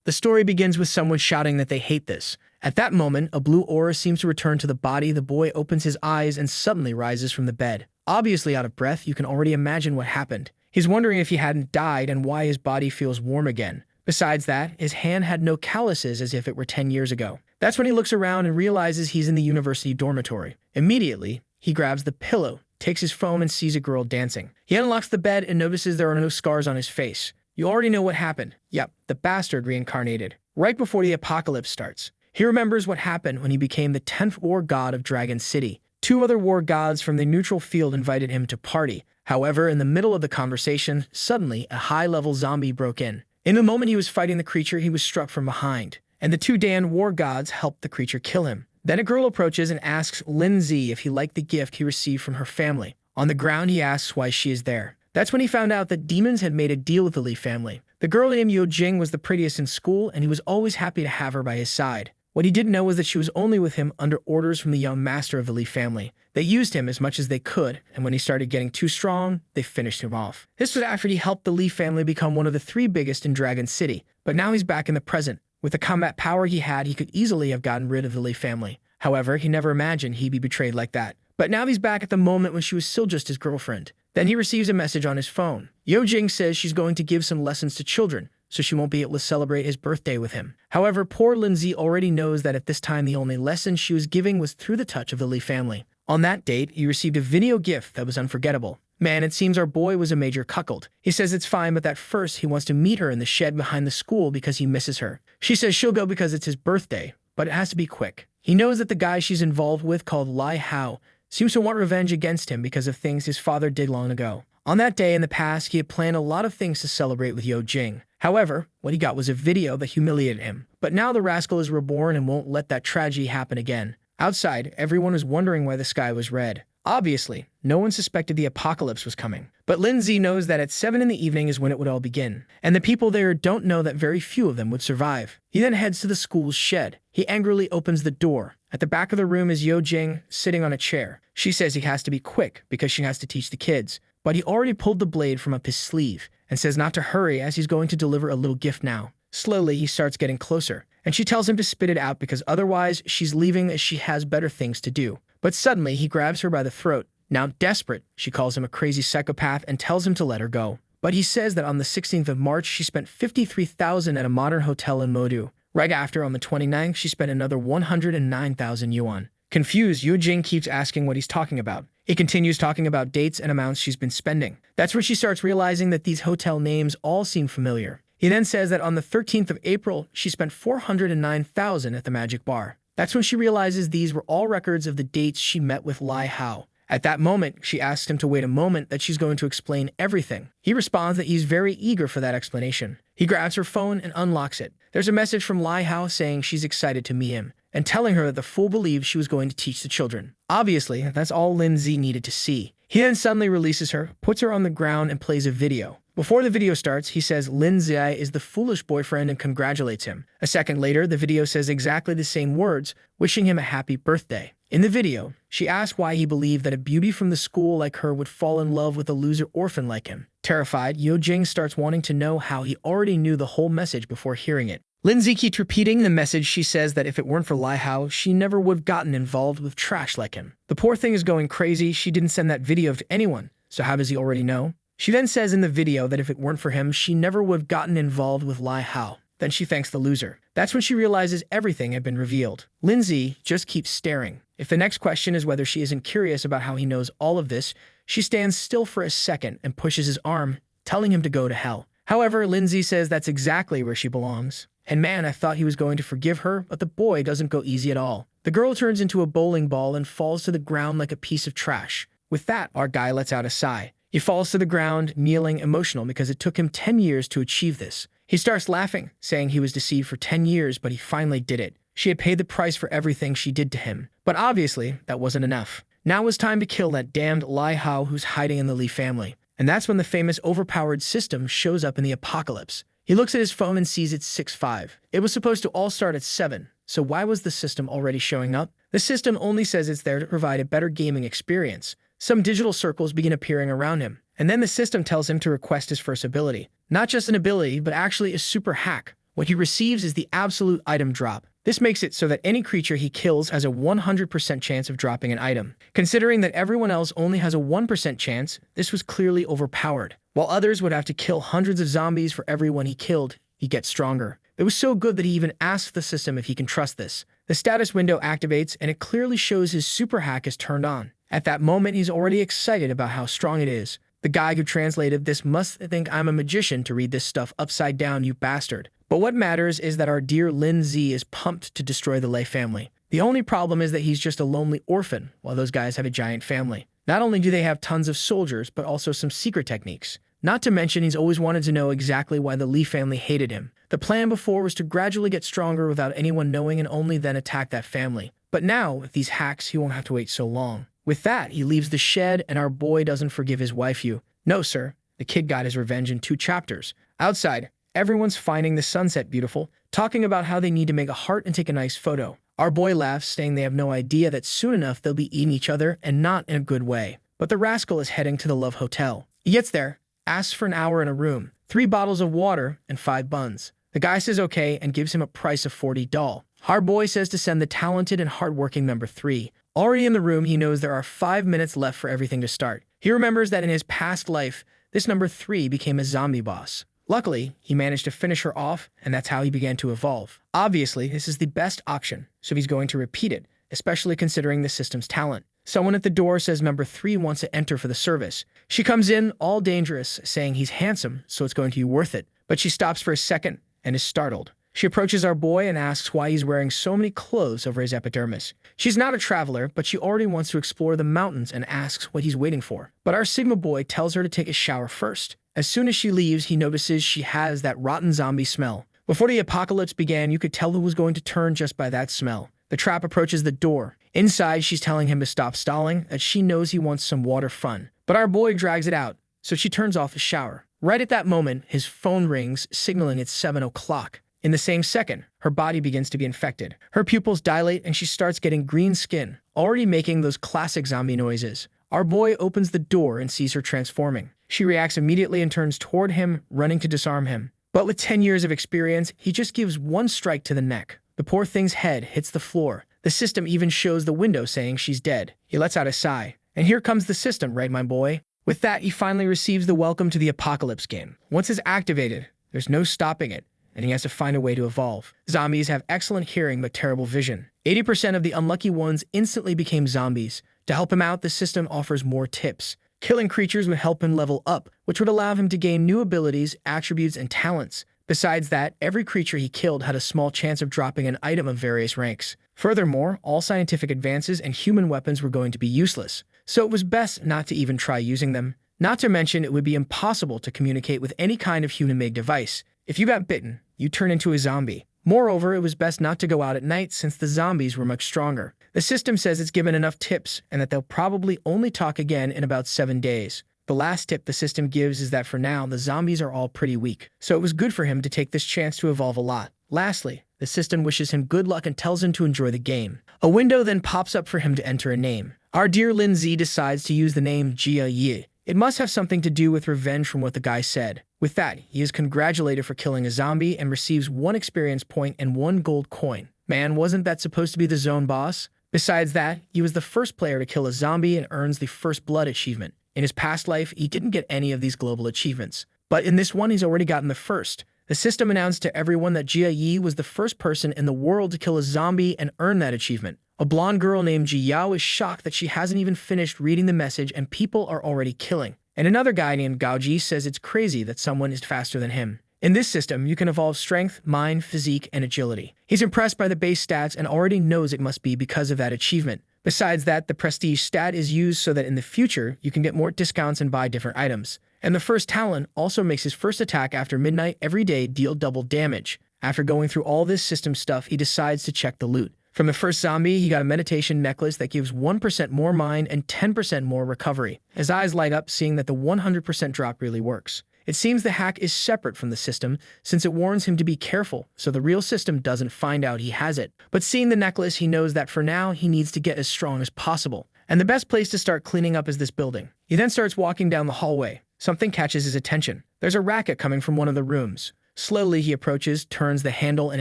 The story begins with someone shouting that they hate this. At that moment, a blue aura seems to return to the body. The boy opens his eyes and suddenly rises from the bed. Obviously out of breath, you can already imagine what happened. He's wondering if he hadn't died and why his body feels warm again. Besides that, his hand had no calluses as if it were 10 years ago. That's when he looks around and realizes he's in the university dormitory. Immediately, he grabs the pillow, takes his phone and sees a girl dancing. He unlocks the bed and notices there are no scars on his face. You already know what happened. Yep, the bastard reincarnated. Right before the apocalypse starts. He remembers what happened when he became the 10th war god of Dragon City. 2 other war gods from the neutral field invited him to party. However, in the middle of the conversation, suddenly a high-level zombie broke in. In the moment he was fighting the creature, he was struck from behind, and the 2 Dan war gods helped the creature kill him. Then a girl approaches and asks Lindsay if he liked the gift he received from her family. On the ground, he asks why she is there. That's when he found out that demons had made a deal with the Lee family. The girl named Yo Jing was the prettiest in school, and he was always happy to have her by his side. What he didn't know was that she was only with him under orders from the young master of the Lee family. They used him as much as they could, and when he started getting too strong, they finished him off. This was after he helped the Lee family become one of the 3 biggest in Dragon City. But now he's back in the present. With the combat power he had, he could easily have gotten rid of the Lee family. However, he never imagined he'd be betrayed like that. But now he's back at the moment when she was still just his girlfriend. Then he receives a message on his phone. Yo Jing says she's going to give some lessons to children, so she won't be able to celebrate his birthday with him. However, poor Lindsay already knows that at this time the only lesson she was giving was through the touch of the Lee family. On that date, he received a video gift that was unforgettable. Man, it seems our boy was a major cuckold. He says it's fine, but that first he wants to meet her in the shed behind the school because he misses her. She says she'll go because it's his birthday, but it has to be quick. He knows that the guy she's involved with, called Lai Hao, seems to want revenge against him because of things his father did long ago. On that day in the past, he had planned a lot of things to celebrate with Yo Jing. However, what he got was a video that humiliated him. But now the rascal is reborn and won't let that tragedy happen again. Outside, everyone was wondering why the sky was red. Obviously, no one suspected the apocalypse was coming. But Lindsay knows that at 7 in the evening is when it would all begin. And the people there don't know that very few of them would survive. He then heads to the school's shed. He angrily opens the door. At the back of the room is Yo Jing, sitting on a chair. She says he has to be quick because she has to teach the kids. But he already pulled the blade from up his sleeve and says not to hurry as he's going to deliver a little gift now. Slowly, he starts getting closer, and she tells him to spit it out because otherwise she's leaving as she has better things to do. But suddenly, he grabs her by the throat. Now desperate, she calls him a crazy psychopath and tells him to let her go. But he says that on the 16th of March, she spent 53,000 at a modern hotel in Modu. Right after, on the 29th, she spent another 109,000 yuan. Confused, Yo Jing keeps asking what he's talking about. He continues talking about dates and amounts she's been spending. That's where she starts realizing that these hotel names all seem familiar. He then says that on the 13th of April, she spent 409,000 at the Magic Bar. That's when she realizes these were all records of the dates she met with Lai Hao. At that moment, she asks him to wait a moment that she's going to explain everything. He responds that he's very eager for that explanation. He grabs her phone and unlocks it. There's a message from Lai Hao saying she's excited to meet him and telling her that the fool believed she was going to teach the children. Obviously, that's all Lindsay needed to see. He then suddenly releases her, puts her on the ground, and plays a video. Before the video starts, he says Lindsay is the foolish boyfriend and congratulates him. A second later, the video says exactly the same words, wishing him a happy birthday. In the video, she asks why he believed that a beauty from the school like her would fall in love with a loser orphan like him. Terrified, Yo Jing starts wanting to know how he already knew the whole message before hearing it. Lindsay keeps repeating the message. She says that if it weren't for Lai Hao, she never would have gotten involved with trash like him. The poor thing is going crazy. She didn't send that video to anyone, so how does he already know? She then says in the video that if it weren't for him, she never would have gotten involved with Lai Hao. Then she thanks the loser. That's when she realizes everything had been revealed. Lindsay just keeps staring. If the next question is whether she isn't curious about how he knows all of this, she stands still for a second and pushes his arm, telling him to go to hell. However, Lindsay says that's exactly where she belongs. And man, I thought he was going to forgive her, but the boy doesn't go easy at all. The girl turns into a bowling ball and falls to the ground like a piece of trash. With that, our guy lets out a sigh. He falls to the ground, kneeling, emotional because it took him 10 years to achieve this. He starts laughing, saying he was deceived for 10 years, but he finally did it. She had paid the price for everything she did to him. But obviously, that wasn't enough. Now it was time to kill that damned Lai Hao who's hiding in the Lee family. And that's when the famous Overpowered system shows up in the apocalypse. He looks at his phone and sees it's 6:05. It was supposed to all start at 7, so why was the system already showing up? The system only says it's there to provide a better gaming experience. Some digital circles begin appearing around him, and then the system tells him to request his first ability. Not just an ability, but actually a super hack, What he receives is the absolute item drop. This makes it so that any creature he kills has a 100% chance of dropping an item. Considering that everyone else only has a 1% chance, this was clearly overpowered. While others would have to kill hundreds of zombies for every one he killed, he gets stronger. It was so good that he even asked the system if he can trust this. The status window activates and it clearly shows his super hack is turned on. At that moment, he's already excited about how strong it is. The guy who translated this must think I'm a magician to read this stuff upside down, you bastard. But what matters is that our dear Lin Z is pumped to destroy the Lei family. The only problem is that he's just a lonely orphan, while those guys have a giant family. Not only do they have tons of soldiers, but also some secret techniques. Not to mention, he's always wanted to know exactly why the Li family hated him. The plan before was to gradually get stronger without anyone knowing and only then attack that family. But now, with these hacks, he won't have to wait so long. With that, he leaves the shed and our boy doesn't forgive his waifu. No, sir. The kid got his revenge in 2 chapters. Outside, everyone's finding the sunset beautiful, talking about how they need to make a heart and take a nice photo. Our boy laughs, saying they have no idea that soon enough they'll be eating each other and not in a good way. But the rascal is heading to the Love Hotel. He gets there, asks for an hour in a room, 3 bottles of water, and 5 buns. The guy says okay and gives him a price of $40. Our boy says to send the talented and hardworking number 3. Already in the room, he knows there are 5 minutes left for everything to start. He remembers that in his past life, this number 3 became a zombie boss. Luckily, he managed to finish her off, and that's how he began to evolve. Obviously, this is the best option, so he's going to repeat it, especially considering the system's talent. Someone at the door says number 3 wants to enter for the service. She comes in, all dangerous, saying he's handsome, so it's going to be worth it. But she stops for a second and is startled. She approaches our boy and asks why he's wearing so many clothes over his epidermis. She's not a traveler, but she already wants to explore the mountains and asks what he's waiting for. But our Sigma boy tells her to take a shower first. As soon as she leaves, he notices she has that rotten zombie smell. Before the apocalypse began, you could tell who was going to turn just by that smell. The trap approaches the door. Inside, she's telling him to stop stalling, that she knows he wants some water fun. But our boy drags it out, so she turns off the shower. Right at that moment, his phone rings, signaling it's 7 o'clock. In the same second, her body begins to be infected. Her pupils dilate and she starts getting green skin, already making those classic zombie noises. Our boy opens the door and sees her transforming. She reacts immediately and turns toward him, running to disarm him. But with 10 years of experience, he just gives 1 strike to the neck. The poor thing's head hits the floor. The system even shows the window saying she's dead. He lets out a sigh. And here comes the system, right, my boy? With that, he finally receives the welcome to the apocalypse game. Once it's activated, there's no stopping it, and he has to find a way to evolve. Zombies have excellent hearing but terrible vision. 80% of the unlucky ones instantly became zombies. To help him out, the system offers more tips. Killing creatures would help him level up, which would allow him to gain new abilities, attributes, and talents. Besides that, every creature he killed had a small chance of dropping an item of various ranks. Furthermore, all scientific advances and human weapons were going to be useless, so it was best not to even try using them. Not to mention, it would be impossible to communicate with any kind of human-made device. If you got bitten, you turn into a zombie. Moreover, it was best not to go out at night since the zombies were much stronger. The system says it's given enough tips and that they'll probably only talk again in about 7 days. The last tip the system gives is that for now, the zombies are all pretty weak, so it was good for him to take this chance to evolve a lot. Lastly, the system wishes him good luck and tells him to enjoy the game. A window then pops up for him to enter a name. Our dear Lin Z decides to use the name Jia Yi. It must have something to do with revenge from what the guy said. With that, he is congratulated for killing a zombie and receives 1 experience point and 1 gold coin. Man, wasn't that supposed to be the zone boss? Besides that, he was the first player to kill a zombie and earns the First Blood achievement. In his past life, he didn't get any of these global achievements. But in this one, he's already gotten the first. The system announced to everyone that Jia Yi was the first person in the world to kill a zombie and earn that achievement. A blonde girl named Ji Yao is shocked that she hasn't even finished reading the message and people are already killing. And another guy named Gao Ji says it's crazy that someone is faster than him. In this system, you can evolve strength, mind, physique, and agility. He's impressed by the base stats and already knows it must be because of that achievement. Besides that, the prestige stat is used so that in the future, you can get more discounts and buy different items. And the first talent also makes his first attack after midnight every day deal double damage. After going through all this system stuff, he decides to check the loot. From the first zombie, he got a meditation necklace that gives 1% more mind and 10% more recovery. His eyes light up, seeing that the 100% drop really works. It seems the hack is separate from the system, since it warns him to be careful, so the real system doesn't find out he has it. But seeing the necklace, he knows that for now, he needs to get as strong as possible. And the best place to start cleaning up is this building. He then starts walking down the hallway. Something catches his attention. There's a racket coming from one of the rooms. Slowly, he approaches, turns the handle, and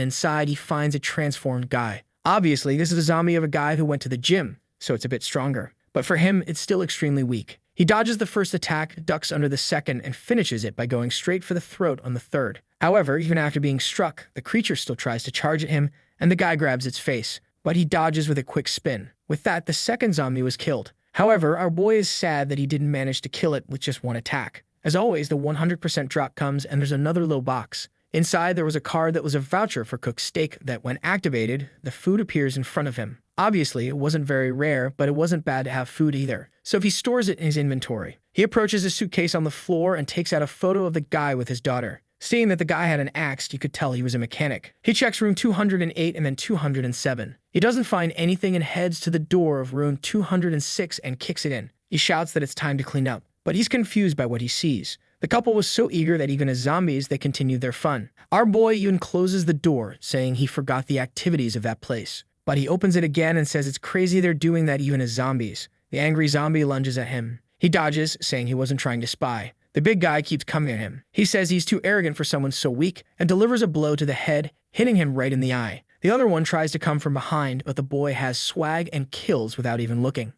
inside he finds a transformed guy. Obviously, this is a zombie of a guy who went to the gym, so it's a bit stronger. But for him, it's still extremely weak. He dodges the first attack, ducks under the second, and finishes it by going straight for the throat on the third. However, even after being struck, the creature still tries to charge at him, and the guy grabs its face, but he dodges with a quick spin. With that, the second zombie was killed. However, our boy is sad that he didn't manage to kill it with just one attack. As always, the 100% drop comes, and there's another little box. Inside, there was a card that was a voucher for cooked steak that, when activated, the food appears in front of him. Obviously, it wasn't very rare, but it wasn't bad to have food either, so he stores it in his inventory. He approaches a suitcase on the floor and takes out a photo of the guy with his daughter. Seeing that the guy had an axe, you could tell he was a mechanic. He checks room 208 and then 207. He doesn't find anything and heads to the door of room 206 and kicks it in. He shouts that it's time to clean up, but he's confused by what he sees. The couple was so eager that even as zombies, they continued their fun. Our boy even closes the door, saying he forgot the activities of that place. But he opens it again and says it's crazy they're doing that even as zombies. The angry zombie lunges at him. He dodges, saying he wasn't trying to spy. The big guy keeps coming at him. He says he's too arrogant for someone so weak and delivers a blow to the head, hitting him right in the eye. The other one tries to come from behind, but the boy has swag and kills without even looking.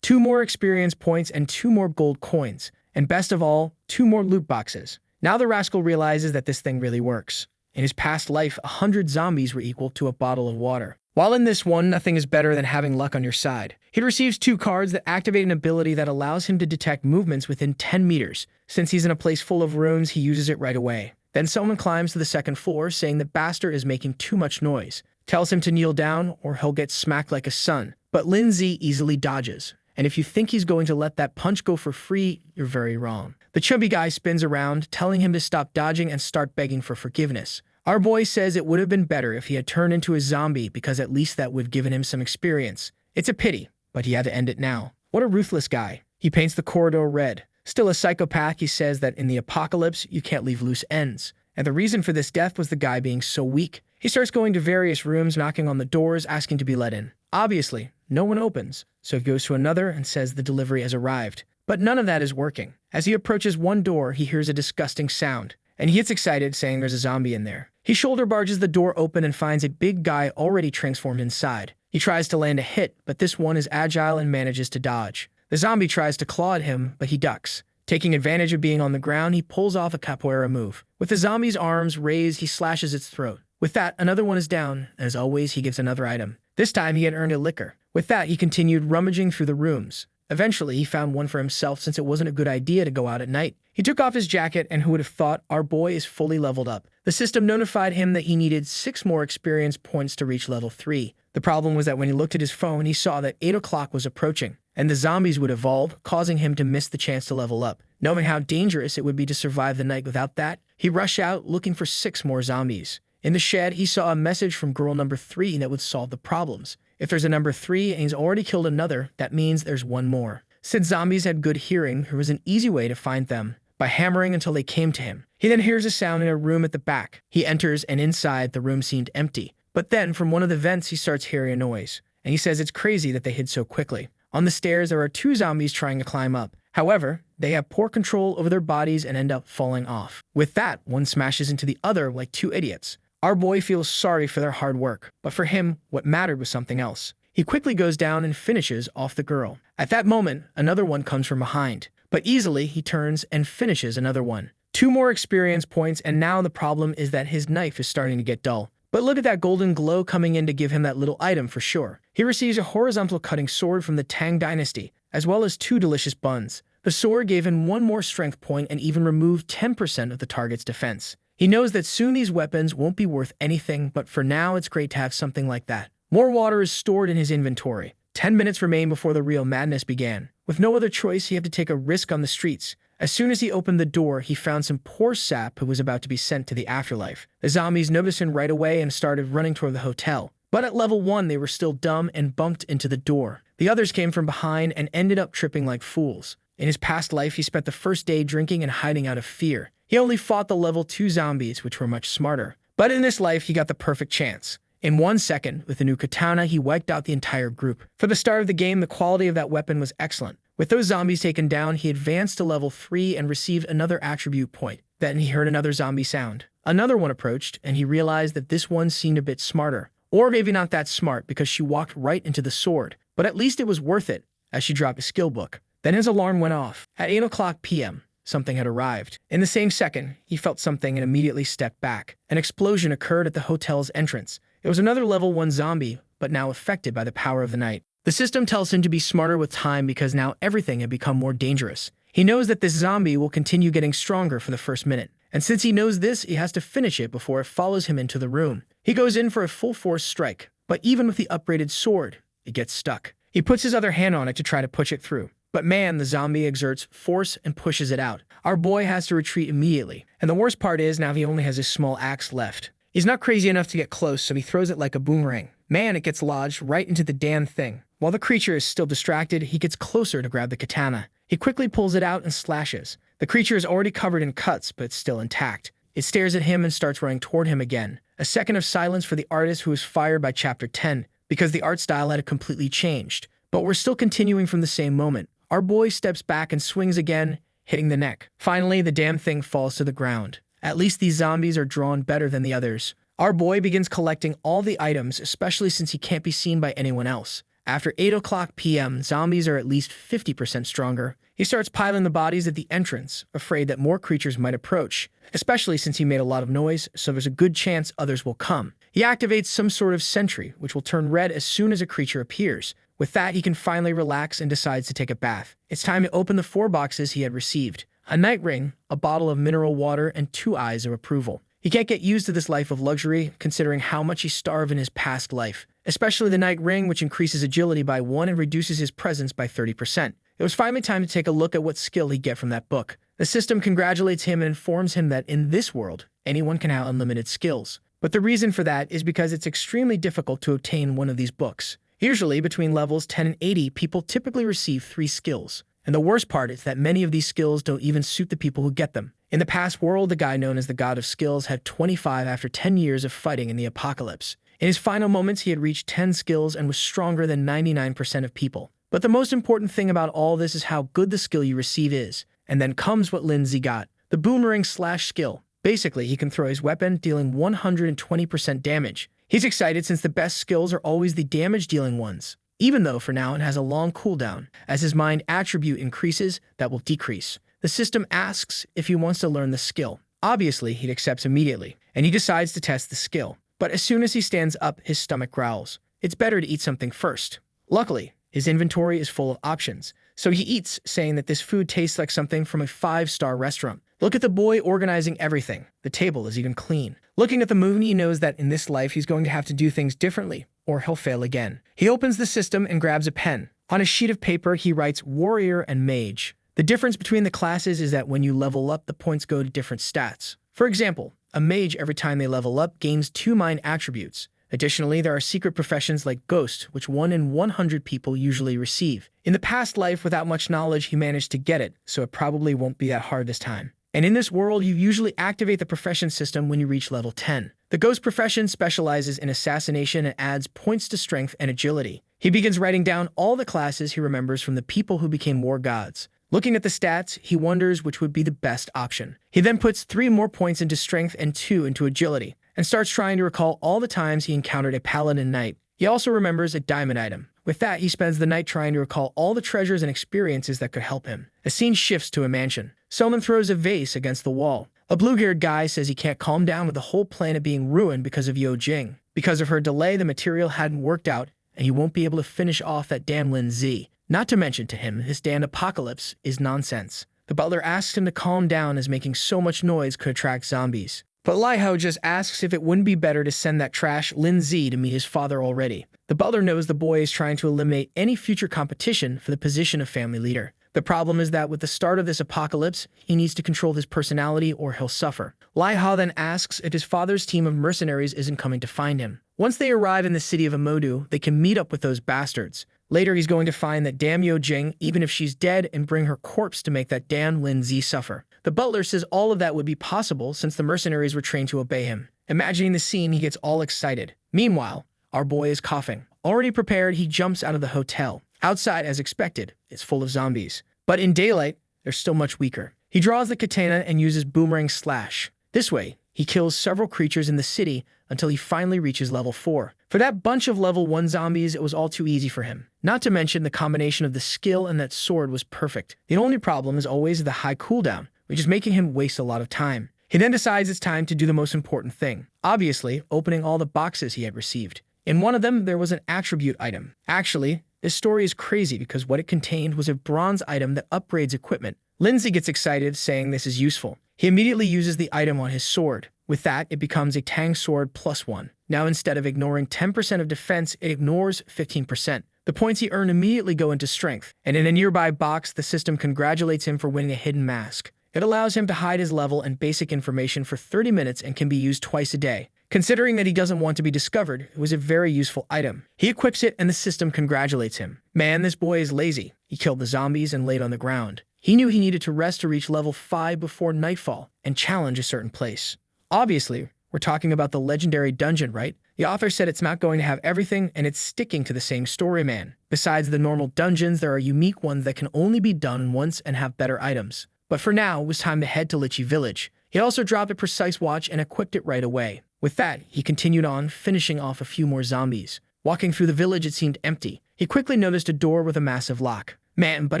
2 more experience points and 2 more gold coins. And best of all, 2 more loot boxes. Now the rascal realizes that this thing really works. In his past life, 100 zombies were equal to a bottle of water. While in this one, nothing is better than having luck on your side. He receives 2 cards that activate an ability that allows him to detect movements within 10 meters. Since he's in a place full of rooms, he uses it right away. Then someone climbs to the 2nd floor, saying that Baster is making too much noise. Tells him to kneel down or he'll get smacked like a son. But Lindsay easily dodges. And if you think he's going to let that punch go for free, you're very wrong. The chubby guy spins around, telling him to stop dodging and start begging for forgiveness. Our boy says it would have been better if he had turned into a zombie because at least that would have given him some experience. It's a pity, but he had to end it now. What a ruthless guy. He paints the corridor red. Still a psychopath, he says that in the apocalypse, you can't leave loose ends. And the reason for this death was the guy being so weak. He starts going to various rooms, knocking on the doors, asking to be let in. Obviously, no one opens, so he goes to another and says the delivery has arrived. But none of that is working. As he approaches one door, he hears a disgusting sound, and he gets excited, saying there's a zombie in there. He shoulder barges the door open and finds a big guy already transformed inside. He tries to land a hit, but this one is agile and manages to dodge. The zombie tries to claw at him, but he ducks. Taking advantage of being on the ground, he pulls off a capoeira move. With the zombie's arms raised, he slashes its throat. With that, another one is down. As always, he gives another item. This time, he had earned a liquor. With that, he continued rummaging through the rooms. Eventually, he found one for himself since it wasn't a good idea to go out at night. He took off his jacket, and who would have thought, our boy is fully leveled up. The system notified him that he needed 6 more experience points to reach level 3. The problem was that when he looked at his phone, he saw that 8 o'clock was approaching, and the zombies would evolve, causing him to miss the chance to level up. Knowing how dangerous it would be to survive the night without that, he rushed out looking for 6 more zombies. In the shed, he saw a message from girl number 3 that would solve the problems. If there's a number 3 and he's already killed another, that means there's one more. Since zombies had good hearing, there was an easy way to find them, by hammering until they came to him. He then hears a sound in a room at the back. He enters, and inside, the room seemed empty. But then, from one of the vents, he starts hearing a noise, and he says it's crazy that they hid so quickly. On the stairs, there are 2 zombies trying to climb up. However, they have poor control over their bodies and end up falling off. With that, one smashes into the other like 2 idiots. Our boy feels sorry for their hard work, but for him, what mattered was something else. He quickly goes down and finishes off the girl. At that moment, another one comes from behind, but easily he turns and finishes another one. 2 more experience points, and now the problem is that his knife is starting to get dull. But look at that golden glow coming in to give him that little item for sure. He receives a horizontal cutting sword from the Tang Dynasty, as well as 2 delicious buns. The sword gave him 1 more strength point and even removed 10% of the target's defense. He knows that soon these weapons won't be worth anything, but for now it's great to have something like that. More water is stored in his inventory. 10 minutes remain before the real madness began. With no other choice, he had to take a risk on the streets. As soon as he opened the door, he found some poor sap who was about to be sent to the afterlife. The zombies noticed him right away and started running toward the hotel. But at level 1, they were still dumb and bumped into the door. The others came from behind and ended up tripping like fools. In his past life, he spent the first day drinking and hiding out of fear. He only fought the level 2 zombies, which were much smarter. But in this life, he got the perfect chance. In 1 second, with the new katana, he wiped out the entire group. For the start of the game, the quality of that weapon was excellent. With those zombies taken down, he advanced to level 3 and received another attribute point. Then he heard another zombie sound. Another one approached, and he realized that this one seemed a bit smarter. Or maybe not that smart because she walked right into the sword. But at least it was worth it, as she dropped a skill book. Then his alarm went off. At 8 p.m., something had arrived. In the same second, he felt something and immediately stepped back. An explosion occurred at the hotel's entrance. It was another level 1 zombie, but now affected by the power of the night. The system tells him to be smarter with time because now everything had become more dangerous. He knows that this zombie will continue getting stronger for the first minute. And since he knows this, he has to finish it before it follows him into the room. He goes in for a full-force strike, but even with the upgraded sword, it gets stuck. He puts his other hand on it to try to push it through. But man, the zombie exerts force and pushes it out. Our boy has to retreat immediately. And the worst part is now he only has his small axe left. He's not crazy enough to get close, so he throws it like a boomerang. Man, it gets lodged right into the damn thing. While the creature is still distracted, he gets closer to grab the katana. He quickly pulls it out and slashes. The creature is already covered in cuts, but it's still intact. It stares at him and starts running toward him again. A second of silence for the artist who was fired by Chapter 10, because the art style had completely changed. But we're still continuing from the same moment. Our boy steps back and swings again, hitting the neck. Finally, the damn thing falls to the ground. At least these zombies are drawn better than the others. Our boy begins collecting all the items, especially since he can't be seen by anyone else. After 8 p.m., zombies are at least 50% stronger. He starts piling the bodies at the entrance, afraid that more creatures might approach, especially since he made a lot of noise, so there's a good chance others will come. He activates some sort of sentry, which will turn red as soon as a creature appears. With that, he can finally relax and decides to take a bath. It's time to open the 4 boxes he had received. A night ring, a bottle of mineral water, and 2 eyes of approval. He can't get used to this life of luxury, considering how much he starved in his past life, especially the night ring, which increases agility by 1 and reduces his presence by 30%. It was finally time to take a look at what skill he'd get from that book. The system congratulates him and informs him that in this world, anyone can have unlimited skills. But the reason for that is because it's extremely difficult to obtain one of these books. Usually, between levels 10 and 80, people typically receive 3 skills. And the worst part is that many of these skills don't even suit the people who get them. In the past world, the guy known as the God of Skills had 25 after 10 years of fighting in the apocalypse. In his final moments, he had reached 10 skills and was stronger than 99% of people. But the most important thing about all this is how good the skill you receive is. And then comes what Lindsay got, the boomerang slash skill. Basically, he can throw his weapon, dealing 120% damage. He's excited since the best skills are always the damage-dealing ones, even though for now it has a long cooldown. As his mind attribute increases, that will decrease. The system asks if he wants to learn the skill. Obviously, he accepts immediately, and he decides to test the skill. But as soon as he stands up, his stomach growls. It's better to eat something first. Luckily, his inventory is full of options, so he eats, saying that this food tastes like something from a 5-star restaurant. Look at the boy organizing everything. The table is even clean. Looking at the movie, he knows that in this life he's going to have to do things differently, or he'll fail again. He opens the system and grabs a pen. On a sheet of paper, he writes Warrior and Mage. The difference between the classes is that when you level up, the points go to different stats. For example, a mage every time they level up gains 2 mind attributes. Additionally, there are secret professions like Ghost, which 1 in 100 people usually receive. In the past life, without much knowledge, he managed to get it, so it probably won't be that hard this time. And in this world, you usually activate the profession system when you reach level 10. The Ghost profession specializes in assassination and adds points to strength and agility. He begins writing down all the classes he remembers from the people who became war gods. Looking at the stats, he wonders which would be the best option. He then puts 3 more points into strength and 2 into agility, and starts trying to recall all the times he encountered a paladin knight. He also remembers a diamond item. With that, he spends the night trying to recall all the treasures and experiences that could help him. The scene shifts to a mansion. Someone throws a vase against the wall. A blue-haired guy says he can't calm down with the whole planet being ruined because of Yo Jing. Because of her delay, the material hadn't worked out, and he won't be able to finish off that damn Lin Z. Not to mention to him, this damned apocalypse is nonsense. The butler asks him to calm down as making so much noise could attract zombies. But Lai Ho just asks if it wouldn't be better to send that trash Lin Z to meet his father already. The butler knows the boy is trying to eliminate any future competition for the position of family leader. The problem is that with the start of this apocalypse, he needs to control his personality or he'll suffer. Lai Ha then asks if his father's team of mercenaries isn't coming to find him. Once they arrive in the city of Amodu, they can meet up with those bastards. Later, he's going to find that damn Yo Jing, even if she's dead, and bring her corpse to make that damn Lin Z suffer. The butler says all of that would be possible since the mercenaries were trained to obey him. Imagining the scene, he gets all excited. Meanwhile, our boy is coughing. Already prepared, he jumps out of the hotel. Outside, as expected, it's full of zombies. But in daylight, they're still much weaker. He draws the katana and uses boomerang slash. This way, He kills several creatures in the city until he finally reaches level 4. For that bunch of level 1 zombies, it was all too easy for him. Not to mention the combination of the skill and that sword was perfect. The only problem is always the high cooldown, which is making him waste a lot of time. He then decides it's time to do the most important thing. Obviously, opening all the boxes he had received. In one of them, there was an attribute item. Actually, this story is crazy because what it contained was a bronze item that upgrades equipment. Lindsay gets excited, saying this is useful. He immediately uses the item on his sword. With that, it becomes a Tang Sword +1. Now instead of ignoring 10% of defense, it ignores 15%. The points he earned immediately go into strength, and in a nearby box, the system congratulates him for winning a hidden mask. It allows him to hide his level and basic information for 30 minutes and can be used twice a day. Considering that he doesn't want to be discovered, it was a very useful item. He equips it and the system congratulates him. Man, this boy is lazy. He killed the zombies and laid on the ground. He knew he needed to rest to reach level 5 before nightfall and challenge a certain place. Obviously, we're talking about the legendary dungeon, right? The author said it's not going to have everything and it's sticking to the same story, man. Besides the normal dungeons, there are unique ones that can only be done once and have better items. But for now, it was time to head to Lychee Village. He also dropped a precise watch and equipped it right away. With that, he continued on, finishing off a few more zombies. Walking through the village, it seemed empty. He quickly noticed a door with a massive lock. Man, but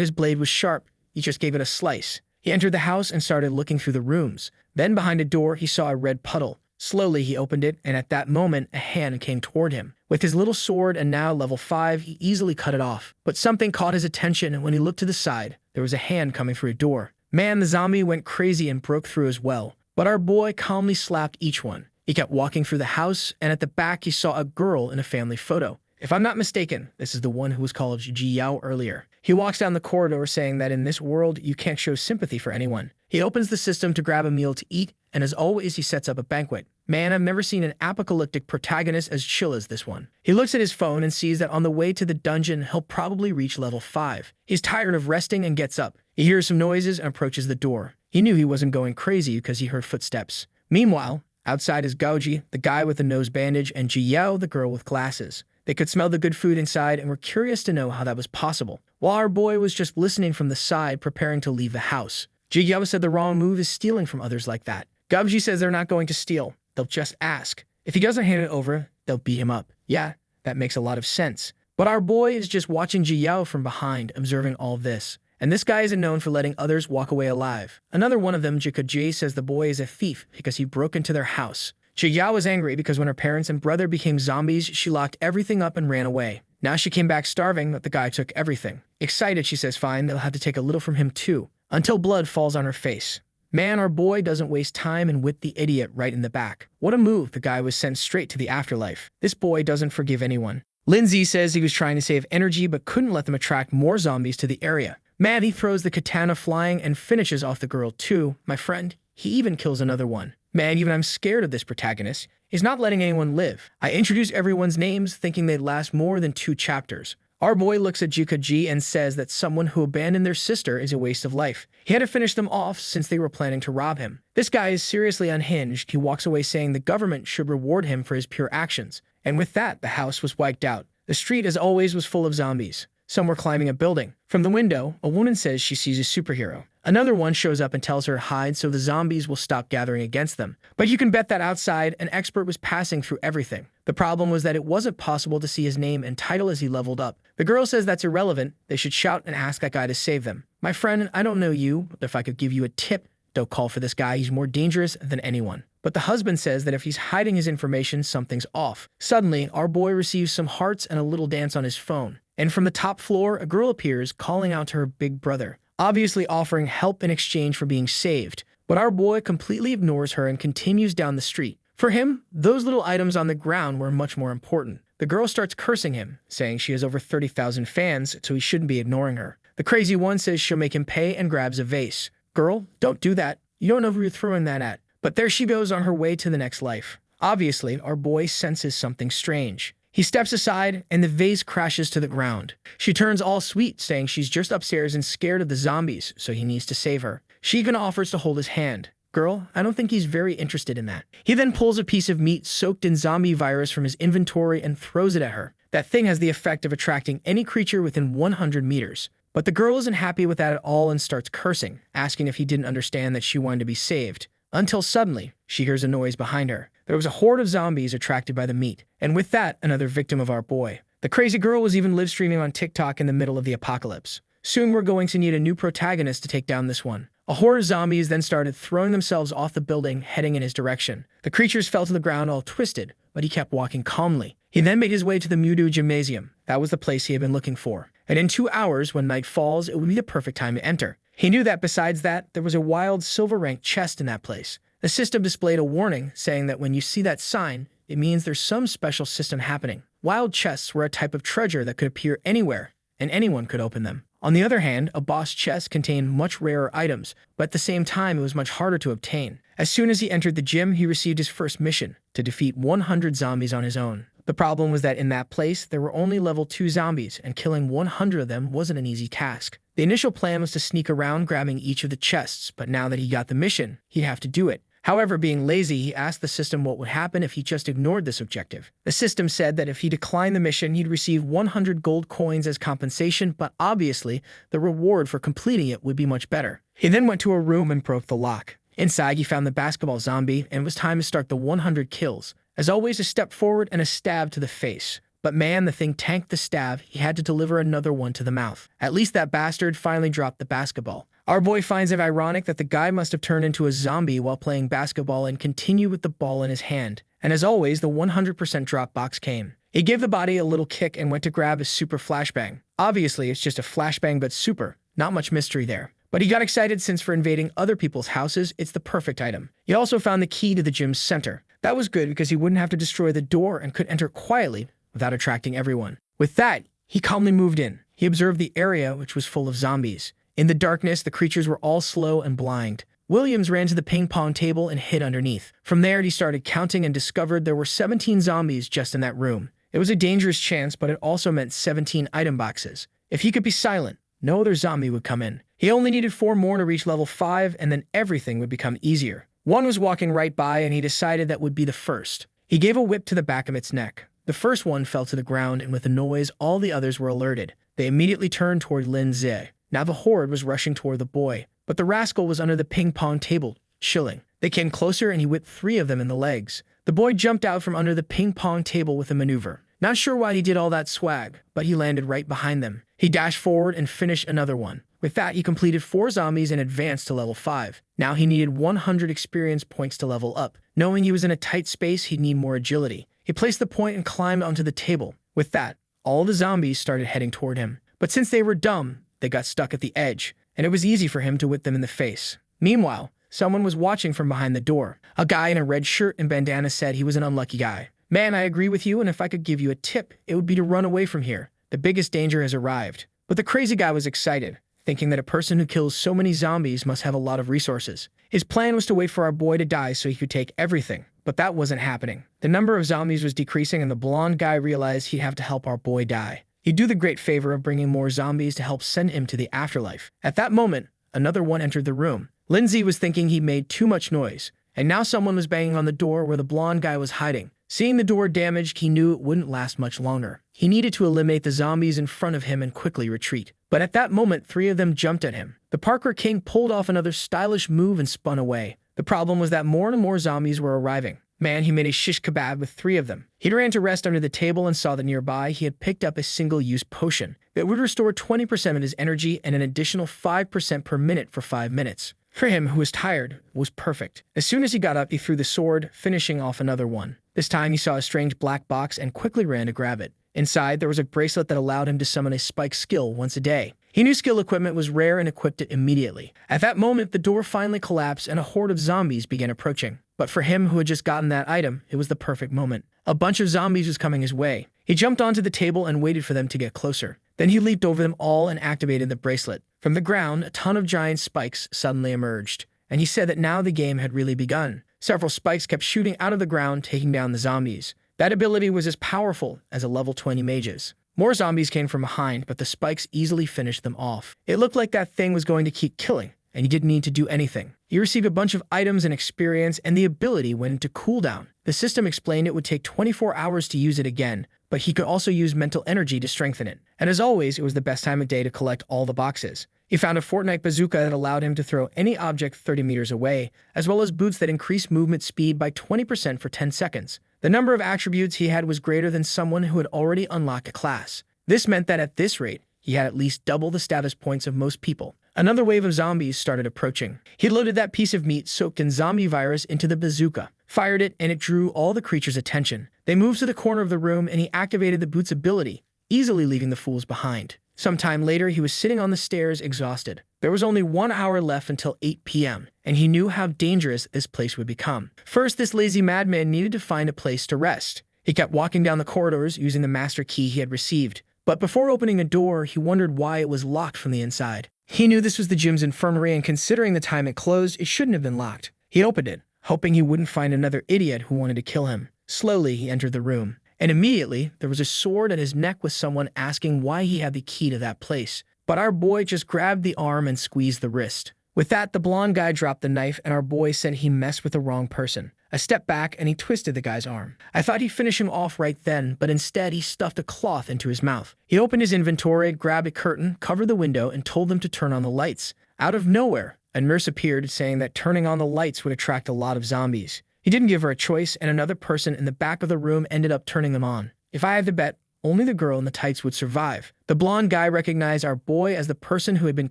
his blade was sharp. He just gave it a slice. He entered the house and started looking through the rooms. Then behind a door, he saw a red puddle. Slowly, he opened it, and at that moment, a hand came toward him. With his little sword and now level 5, he easily cut it off. But something caught his attention, and when he looked to the side, there was a hand coming through a door. Man, the zombie went crazy and broke through as well. But our boy calmly slapped each one. He kept walking through the house, and at the back, he saw a girl in a family photo. If I'm not mistaken, this is the one who was called Ji Yao earlier. He walks down the corridor saying that in this world, you can't show sympathy for anyone. He opens the system to grab a meal to eat, and as always, he sets up a banquet. Man, I've never seen an apocalyptic protagonist as chill as this one. He looks at his phone and sees that on the way to the dungeon, he'll probably reach level 5. He's tired of resting and gets up. He hears some noises and approaches the door. He knew he wasn't going crazy because he heard footsteps. Meanwhile, outside is Gaoji, the guy with the nose bandage, and Ji Yao, the girl with glasses. They could smell the good food inside and were curious to know how that was possible, while our boy was just listening from the side, preparing to leave the house. Ji Yao said the wrong move is stealing from others like that. Gaoji says they're not going to steal. They'll just ask. If he doesn't hand it over, they'll beat him up. Yeah, that makes a lot of sense. But our boy is just watching Ji Yao from behind, observing all this. And this guy isn't known for letting others walk away alive. Another one of them, Jikaji, says the boy is a thief because he broke into their house. Ji Yao was angry because when her parents and brother became zombies, she locked everything up and ran away. Now she came back starving, but the guy took everything. Excited, she says fine, they'll have to take a little from him too, until blood falls on her face. Man, our boy doesn't waste time and whipped the idiot right in the back. What a move, the guy was sent straight to the afterlife. This boy doesn't forgive anyone. Lindsay says he was trying to save energy but couldn't let them attract more zombies to the area. Man, he throws the katana flying and finishes off the girl too, my friend. He even kills another one. Man, even I'm scared of this protagonist. He's not letting anyone live. I introduce everyone's names thinking they'd last more than 2 chapters. Our boy looks at Jikaji and says that someone who abandoned their sister is a waste of life. He had to finish them off since they were planning to rob him. This guy is seriously unhinged. He walks away saying the government should reward him for his pure actions. And with that, the house was wiped out. The street, as always, was full of zombies. Some were climbing a building. From the window, a woman says she sees a superhero. Another one shows up and tells her to hide so the zombies will stop gathering against them. But you can bet that outside, an expert was passing through everything. The problem was that it wasn't possible to see his name and title as he leveled up. The girl says that's irrelevant. They should shout and ask that guy to save them. My friend, I don't know you, but if I could give you a tip, don't call for this guy. He's more dangerous than anyone. But the husband says that if he's hiding his information, something's off. Suddenly, our boy receives some hearts and a little dance on his phone. And from the top floor, a girl appears, calling out to her big brother, obviously offering help in exchange for being saved. But our boy completely ignores her and continues down the street. For him, those little items on the ground were much more important. The girl starts cursing him, saying she has over 30,000 fans, so he shouldn't be ignoring her. The crazy one says she'll make him pay and grabs a vase. Girl, don't do that. You don't know who you're throwing that at. But there she goes on her way to the next life. Obviously, our boy senses something strange. He steps aside, and the vase crashes to the ground. She turns all sweet, saying she's just upstairs and scared of the zombies, so he needs to save her. She even offers to hold his hand. Girl, I don't think he's very interested in that. He then pulls a piece of meat soaked in zombie virus from his inventory and throws it at her. That thing has the effect of attracting any creature within 100 meters. But the girl isn't happy with that at all and starts cursing, asking if he didn't understand that she wanted to be saved. until suddenly, she hears a noise behind her. There was a horde of zombies attracted by the meat, and with that, another victim of our boy. The crazy girl was even live streaming on TikTok in the middle of the apocalypse. Soon we're going to need a new protagonist to take down this one. A horde of zombies then started throwing themselves off the building, heading in his direction. The creatures fell to the ground all twisted, but he kept walking calmly. He then made his way to the Mudu Gymnasium. That was the place he had been looking for. And in 2 hours, when night falls, it would be the perfect time to enter. He knew that besides that, there was a wild silver-ranked chest in that place. The system displayed a warning saying that when you see that sign, it means there's some special system happening. Wild chests were a type of treasure that could appear anywhere, and anyone could open them. On the other hand, a boss chest contained much rarer items, but at the same time it was much harder to obtain. As soon as he entered the gym, he received his first mission, to defeat 100 zombies on his own. The problem was that in that place, there were only level 2 zombies, and killing 100 of them wasn't an easy task. The initial plan was to sneak around grabbing each of the chests, but now that he got the mission, he'd have to do it. However, being lazy, he asked the system what would happen if he just ignored this objective. The system said that if he declined the mission, he'd receive 100 gold coins as compensation, but obviously, the reward for completing it would be much better. He then went to a room and broke the lock. Inside, he found the basketball zombie, and it was time to start the 100 kills. As always, a step forward and a stab to the face. But man, the thing tanked the stab. He had to deliver another one to the mouth. At least that bastard finally dropped the basketball. Our boy finds it ironic that the guy must have turned into a zombie while playing basketball and continued with the ball in his hand. And as always, the 100% drop box came. He gave the body a little kick and went to grab his super flashbang. Obviously, it's just a flashbang but super. Not much mystery there. But he got excited since for invading other people's houses, it's the perfect item. He also found the key to the gym's center. That was good because he wouldn't have to destroy the door and could enter quietly without attracting everyone. With that, he calmly moved in. He observed the area, which was full of zombies. In the darkness, the creatures were all slow and blind. Williams ran to the ping pong table and hid underneath. From there, he started counting and discovered there were 17 zombies just in that room. It was a dangerous chance, but it also meant 17 item boxes. If he could be silent, no other zombie would come in. He only needed 4 more to reach level 5, and then everything would become easier. One was walking right by, and he decided that would be the first. He gave a whip to the back of its neck. The first one fell to the ground, and with a noise, all the others were alerted. They immediately turned toward Lin Zi. Now the horde was rushing toward the boy, but the rascal was under the ping-pong table, chilling. They came closer, and he whipped 3 of them in the legs. The boy jumped out from under the ping-pong table with a maneuver. Not sure why he did all that swag, but he landed right behind them. He dashed forward and finished another one. With that, he completed 4 zombies and advanced to level 5. Now he needed 100 experience points to level up. Knowing he was in a tight space, he'd need more agility. He placed the point and climbed onto the table. With that, all the zombies started heading toward him. But since they were dumb, they got stuck at the edge, and it was easy for him to whip them in the face. Meanwhile, someone was watching from behind the door. A guy in a red shirt and bandana said he was an unlucky guy. Man, I agree with you, and if I could give you a tip, it would be to run away from here. The biggest danger has arrived. But the crazy guy was excited, thinking that a person who kills so many zombies must have a lot of resources. His plan was to wait for our boy to die so he could take everything, but that wasn't happening. The number of zombies was decreasing, and the blonde guy realized he'd have to help our boy die. He'd do the great favor of bringing more zombies to help send him to the afterlife. At that moment, another one entered the room. Lindsay was thinking he made too much noise, and now someone was banging on the door where the blonde guy was hiding. Seeing the door damaged, he knew it wouldn't last much longer. He needed to eliminate the zombies in front of him and quickly retreat. But at that moment, 3 of them jumped at him. The Parker King pulled off another stylish move and spun away. The problem was that more and more zombies were arriving. Man, he made a shish kebab with 3 of them. He ran to rest under the table and saw that nearby he had picked up a single-use potion that would restore 20% of his energy and an additional 5% per minute for 5 minutes. For him, who was tired, it was perfect. As soon as he got up, he threw the sword, finishing off another one. This time, he saw a strange black box and quickly ran to grab it. Inside, there was a bracelet that allowed him to summon a spike skill once a day. He knew skill equipment was rare and equipped it immediately. At that moment, the door finally collapsed and a horde of zombies began approaching. But for him, who had just gotten that item, it was the perfect moment. A bunch of zombies was coming his way. He jumped onto the table and waited for them to get closer. Then he leaped over them all and activated the bracelet. From the ground, a ton of giant spikes suddenly emerged, and he said that now the game had really begun. Several spikes kept shooting out of the ground, taking down the zombies. That ability was as powerful as a level 20 mage's. More zombies came from behind, but the spikes easily finished them off. It looked like that thing was going to keep killing, and he didn't need to do anything. He received a bunch of items and experience, and the ability went into cooldown. The system explained it would take 24 hours to use it again, but he could also use mental energy to strengthen it. And as always, it was the best time of day to collect all the boxes. He found a Fortnite bazooka that allowed him to throw any object 30 meters away, as well as boots that increased movement speed by 20% for 10 seconds. The number of attributes he had was greater than someone who had already unlocked a class. This meant that at this rate, he had at least double the status points of most people. Another wave of zombies started approaching. He loaded that piece of meat soaked in zombie virus into the bazooka, fired it, and it drew all the creatures' attention. They moved to the corner of the room and he activated the boot's ability, easily leaving the fools behind. Sometime later, he was sitting on the stairs, exhausted. There was only 1 hour left until 8 p.m., and he knew how dangerous this place would become. First, this lazy madman needed to find a place to rest. He kept walking down the corridors using the master key he had received. But before opening a door, he wondered why it was locked from the inside. He knew this was the gym's infirmary, and considering the time it closed, it shouldn't have been locked. He opened it, hoping he wouldn't find another idiot who wanted to kill him. Slowly, he entered the room. And immediately, there was a sword at his neck with someone asking why he had the key to that place. But our boy just grabbed the arm and squeezed the wrist. With that, the blonde guy dropped the knife, and our boy said he messed with the wrong person. I stepped back, and he twisted the guy's arm. I thought he'd finish him off right then, but instead he stuffed a cloth into his mouth. He opened his inventory, grabbed a curtain, covered the window, and told them to turn on the lights. Out of nowhere, a nurse appeared, saying that turning on the lights would attract a lot of zombies. He didn't give her a choice, and another person in the back of the room ended up turning them on. If I had to bet, only the girl in the tights would survive. The blonde guy recognized our boy as the person who had been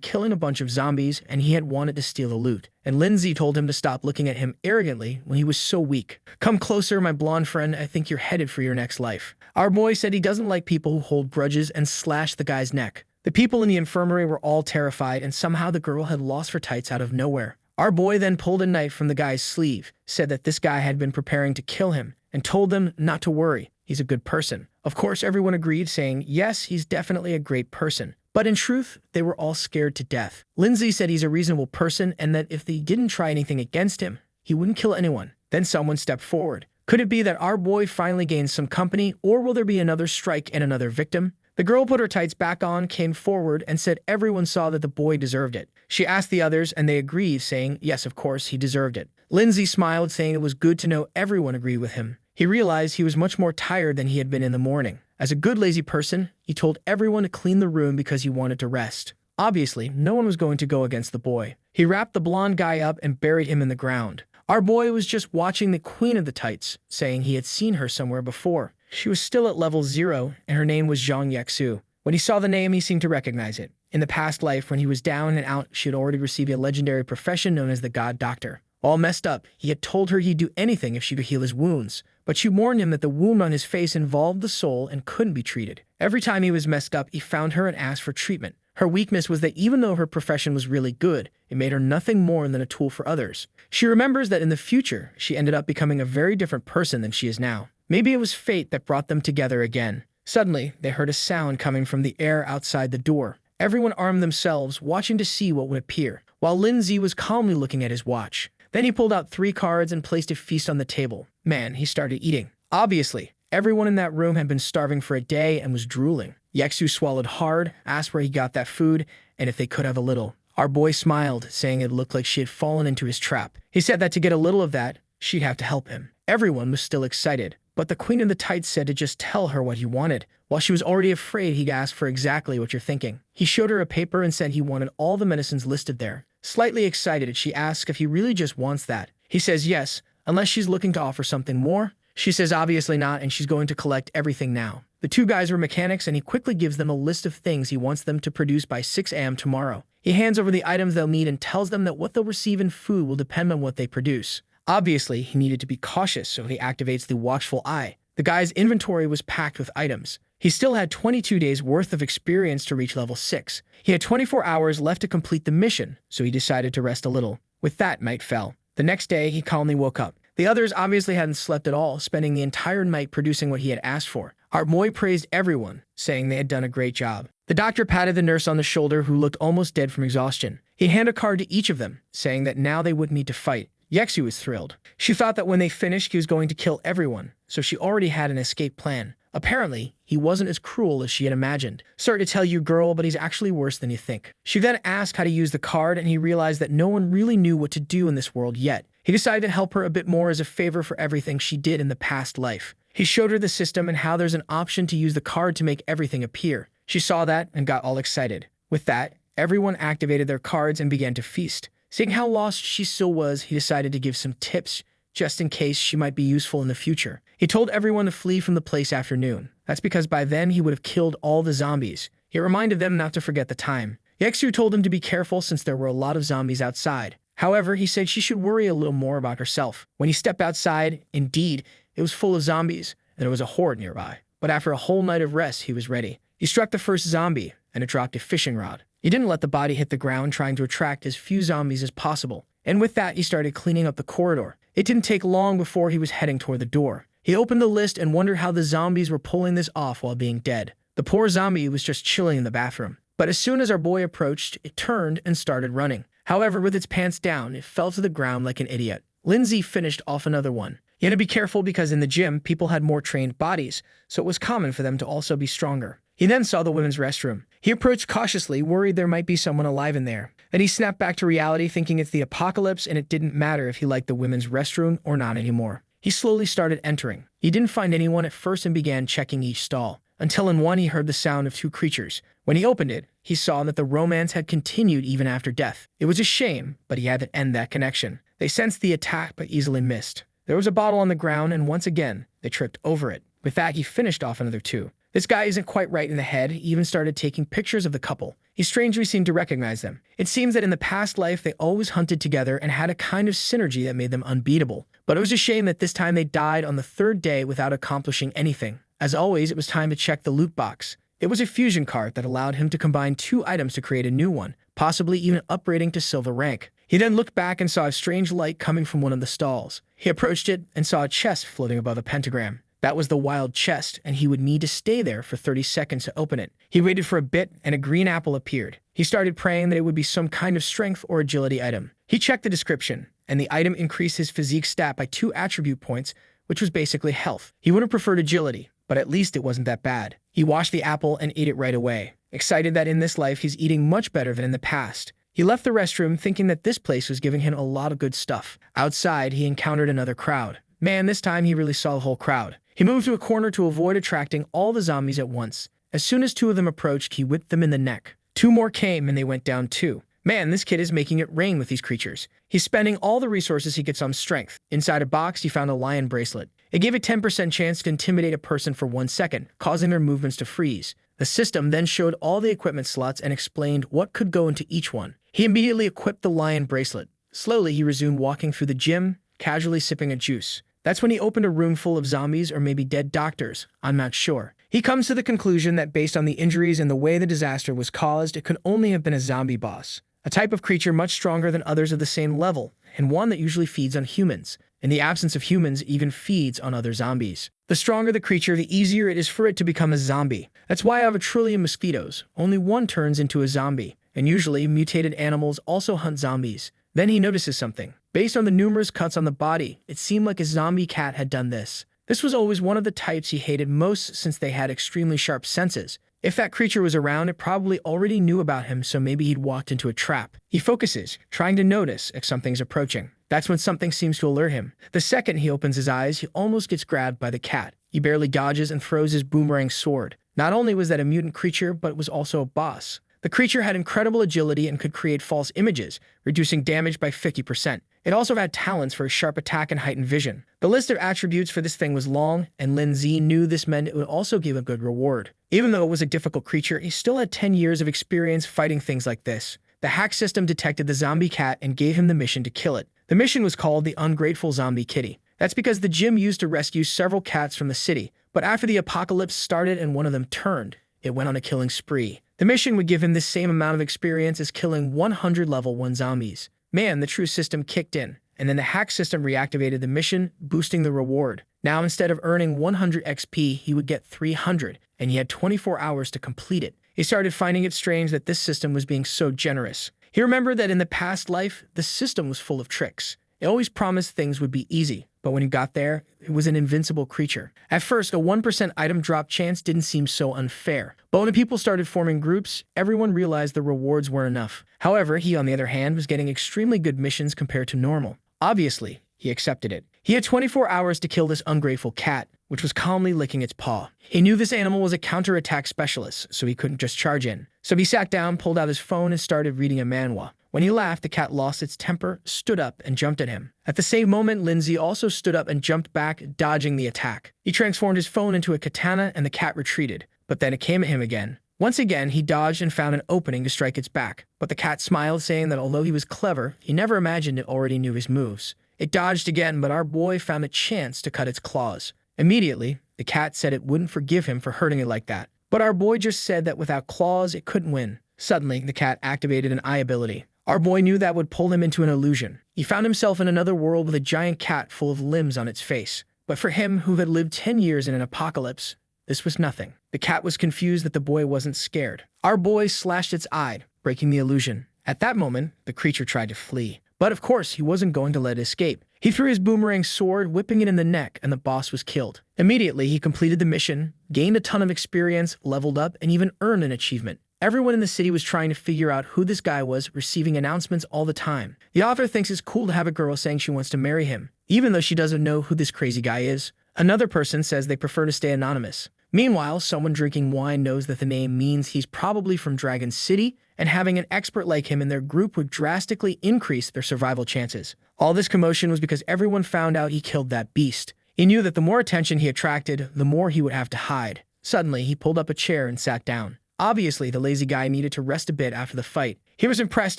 killing a bunch of zombies, and he had wanted to steal the loot. And Lindsay told him to stop looking at him arrogantly when he was so weak. "Come closer, my blonde friend. I think you're headed for your next life." Our boy said he doesn't like people who hold grudges and slashed the guy's neck. The people in the infirmary were all terrified, and somehow the girl had lost her tights out of nowhere. Our boy then pulled a knife from the guy's sleeve, said that this guy had been preparing to kill him, and told them not to worry. He's a good person. Of course, everyone agreed, saying, yes, he's definitely a great person. But in truth, they were all scared to death. Lindsay said he's a reasonable person and that if they didn't try anything against him, he wouldn't kill anyone. Then someone stepped forward. Could it be that our boy finally gained some company, or will there be another strike and another victim? The girl put her tights back on, came forward, and said everyone saw that the boy deserved it. She asked the others, and they agreed, saying, yes, of course, he deserved it. Lindsay smiled, saying it was good to know everyone agreed with him. He realized he was much more tired than he had been in the morning. As a good lazy person, he told everyone to clean the room because he wanted to rest. Obviously, no one was going to go against the boy. He wrapped the blonde guy up and buried him in the ground. Our boy was just watching the queen of the tights, saying he had seen her somewhere before. She was still at level 0, and her name was Zhang Yexu. When he saw the name, he seemed to recognize it. In the past life, when he was down and out, she had already received a legendary profession known as the God Doctor. All messed up, he had told her he'd do anything if she could heal his wounds. But she warned him that the wound on his face involved the soul and couldn't be treated. Every time he was messed up, he found her and asked for treatment. Her weakness was that even though her profession was really good, it made her nothing more than a tool for others. She remembers that in the future, she ended up becoming a very different person than she is now. Maybe it was fate that brought them together again. Suddenly, they heard a sound coming from the air outside the door. Everyone armed themselves, watching to see what would appear, while Lindsay was calmly looking at his watch. Then he pulled out 3 cards and placed a feast on the table. Man, he started eating. Obviously, everyone in that room had been starving for a day and was drooling. Yexu swallowed hard, asked where he got that food, and if they could have a little. Our boy smiled, saying it looked like she had fallen into his trap. He said that to get a little of that, she'd have to help him. Everyone was still excited, but the queen of the tights said to just tell her what he wanted. While she was already afraid, he asked for exactly what you're thinking. He showed her a paper and said he wanted all the medicines listed there. Slightly excited, she asks if he really just wants that. He says yes, unless she's looking to offer something more. She says obviously not, and she's going to collect everything now. The 2 guys were mechanics, and he quickly gives them a list of things he wants them to produce by 6 a.m. tomorrow. He hands over the items they'll need and tells them that what they'll receive in food will depend on what they produce. Obviously, he needed to be cautious, so he activates the watchful eye. The guy's inventory was packed with items. He still had 22 days worth of experience to reach level 6. He had 24 hours left to complete the mission, so he decided to rest a little. With that, night fell. The next day, he calmly woke up. The others obviously hadn't slept at all, spending the entire night producing what he had asked for. Our boy praised everyone, saying they had done a great job. The doctor patted the nurse on the shoulder, who looked almost dead from exhaustion. He handed a card to each of them, saying that now they wouldn't need to fight. Yexu was thrilled. She thought that when they finished, he was going to kill everyone, so she already had an escape plan. Apparently, he wasn't as cruel as she had imagined. Sorry to tell you, girl, but he's actually worse than you think. She then asked how to use the card, and he realized that no one really knew what to do in this world yet. He decided to help her a bit more as a favor for everything she did in the past life. He showed her the system and how there's an option to use the card to make everything appear. She saw that and got all excited. With that, Everyone activated their cards and began to feast. Seeing how lost she still was, he decided to give some tips, just in case she might be useful in the future. He told everyone to flee from the place after noon. That's because by then he would have killed all the zombies. He reminded them not to forget the time. Yexu told him to be careful since there were a lot of zombies outside. However, he said she should worry a little more about herself. When he stepped outside, indeed, it was full of zombies, and there was a horde nearby. But after a whole night of rest, he was ready. He struck the first zombie, and it dropped a fishing rod. He didn't let the body hit the ground, trying to attract as few zombies as possible. And with that, he started cleaning up the corridor. It didn't take long before he was heading toward the door. He opened the list and wondered how the zombies were pulling this off while being dead. The poor zombie was just chilling in the bathroom. But as soon as our boy approached, it turned and started running. However, with its pants down, it fell to the ground like an idiot. Lindsay finished off another one. He had to be careful because in the gym, people had more trained bodies, so it was common for them to also be stronger. He then saw the women's restroom. He approached cautiously, worried there might be someone alive in there. Then he snapped back to reality, thinking it's the apocalypse and it didn't matter if he liked the women's restroom or not anymore. He slowly started entering. He didn't find anyone at first and began checking each stall, until in one he heard the sound of two creatures. When he opened it, he saw that the romance had continued even after death. It was a shame, but he had to end that connection. They sensed the attack but easily missed. There was a bottle on the ground and once again, they tripped over it. With that, he finished off another two. This guy isn't quite right in the head. He even started taking pictures of the couple. He strangely seemed to recognize them. It seems that in the past life, they always hunted together and had a kind of synergy that made them unbeatable. But it was a shame that this time they died on the third day without accomplishing anything. As always, it was time to check the loot box. It was a fusion card that allowed him to combine two items to create a new one, possibly even upgrading to silver rank. He then looked back and saw a strange light coming from one of the stalls. He approached it and saw a chest floating above a pentagram. That was the wild chest, and he would need to stay there for 30 seconds to open it. He waited for a bit, and a green apple appeared. He started praying that it would be some kind of strength or agility item. He checked the description, and the item increased his physique stat by 2 attribute points, which was basically health. He would have preferred agility, but at least it wasn't that bad. He washed the apple and ate it right away, excited that in this life he's eating much better than in the past. He left the restroom thinking that this place was giving him a lot of good stuff. Outside, he encountered another crowd. Man, this time he really saw the whole crowd. He moved to a corner to avoid attracting all the zombies at once. As soon as 2 of them approached, he whipped them in the neck. 2 more came and they went down too. Man, this kid is making it rain with these creatures. He's spending all the resources he gets on strength. Inside a box, he found a lion bracelet. It gave a 10% chance to intimidate a person for 1 second, causing their movements to freeze. The system then showed all the equipment slots and explained what could go into each one. He immediately equipped the lion bracelet. Slowly, he resumed walking through the gym, casually sipping a juice. That's when he opened a room full of zombies or maybe dead doctors. I'm not sure. He comes to the conclusion that based on the injuries and the way the disaster was caused, it could only have been a zombie boss. A type of creature much stronger than others of the same level, and one that usually feeds on humans. In the absence of humans, even feeds on other zombies. The stronger the creature, the easier it is for it to become a zombie. That's why out of a trillion mosquitoes, only one turns into a zombie. And usually, mutated animals also hunt zombies. Then he notices something. Based on the numerous cuts on the body, it seemed like a zombie cat had done this. This was always one of the types he hated most since they had extremely sharp senses. If that creature was around, it probably already knew about him, so maybe he'd walked into a trap. He focuses, trying to notice if something's approaching. That's when something seems to alert him. The second he opens his eyes, he almost gets grabbed by the cat. He barely dodges and throws his boomerang sword. Not only was that a mutant creature, but it was also a boss. The creature had incredible agility and could create false images, reducing damage by 50%. It also had talents for a sharp attack and heightened vision. The list of attributes for this thing was long, and Lin Zi knew this meant it would also give a good reward. Even though it was a difficult creature, he still had 10 years of experience fighting things like this. The hack system detected the zombie cat and gave him the mission to kill it. The mission was called the Ungrateful Zombie Kitty. That's because the gym used to rescue several cats from the city, but after the apocalypse started and one of them turned, it went on a killing spree. The mission would give him the same amount of experience as killing 100 level 1 zombies. Man, the true system kicked in, and then the hack system reactivated the mission, boosting the reward. Now instead of earning 100 XP, he would get 300, and he had 24 hours to complete it. He started finding it strange that this system was being so generous. He remembered that in the past life, the system was full of tricks. It always promised things would be easy, but when he got there, it was an invincible creature. At first, a 1% item drop chance didn't seem so unfair. But when people started forming groups, everyone realized the rewards weren't enough. However, he, on the other hand, was getting extremely good missions compared to normal. Obviously, he accepted it. He had 24 hours to kill this ungrateful cat. which was calmly licking its paw. He knew this animal was a counterattack specialist, so he couldn't just charge in. So he sat down, pulled out his phone, and started reading a manhwa. When he laughed, the cat lost its temper, stood up, and jumped at him. At the same moment, Lindsay also stood up and jumped back, dodging the attack. He transformed his phone into a katana, and the cat retreated, but then it came at him again. Once again, he dodged and found an opening to strike its back, but the cat smiled, saying that although he was clever, he never imagined it already knew his moves. It dodged again, but our boy found a chance to cut its claws. Immediately, the cat said it wouldn't forgive him for hurting it like that. But our boy just said that without claws, it couldn't win. Suddenly, the cat activated an eye ability. Our boy knew that would pull him into an illusion. He found himself in another world with a giant cat full of limbs on its face. But for him, who had lived 10 years in an apocalypse, this was nothing. The cat was confused that the boy wasn't scared. Our boy slashed its eye, breaking the illusion. At that moment, the creature tried to flee. But of course, he wasn't going to let it escape. He threw his boomerang sword, whipping it in the neck, and the boss was killed. Immediately, he completed the mission, gained a ton of experience, leveled up, and even earned an achievement. Everyone in the city was trying to figure out who this guy was, receiving announcements all the time. The author thinks it's cool to have a girl saying she wants to marry him, even though she doesn't know who this crazy guy is. Another person says they prefer to stay anonymous. Meanwhile, someone drinking wine knows that the name means he's probably from Dragon City, and having an expert like him in their group would drastically increase their survival chances. All this commotion was because everyone found out he killed that beast. He knew that the more attention he attracted, the more he would have to hide. Suddenly, he pulled up a chair and sat down. Obviously, the lazy guy needed to rest a bit after the fight. He was impressed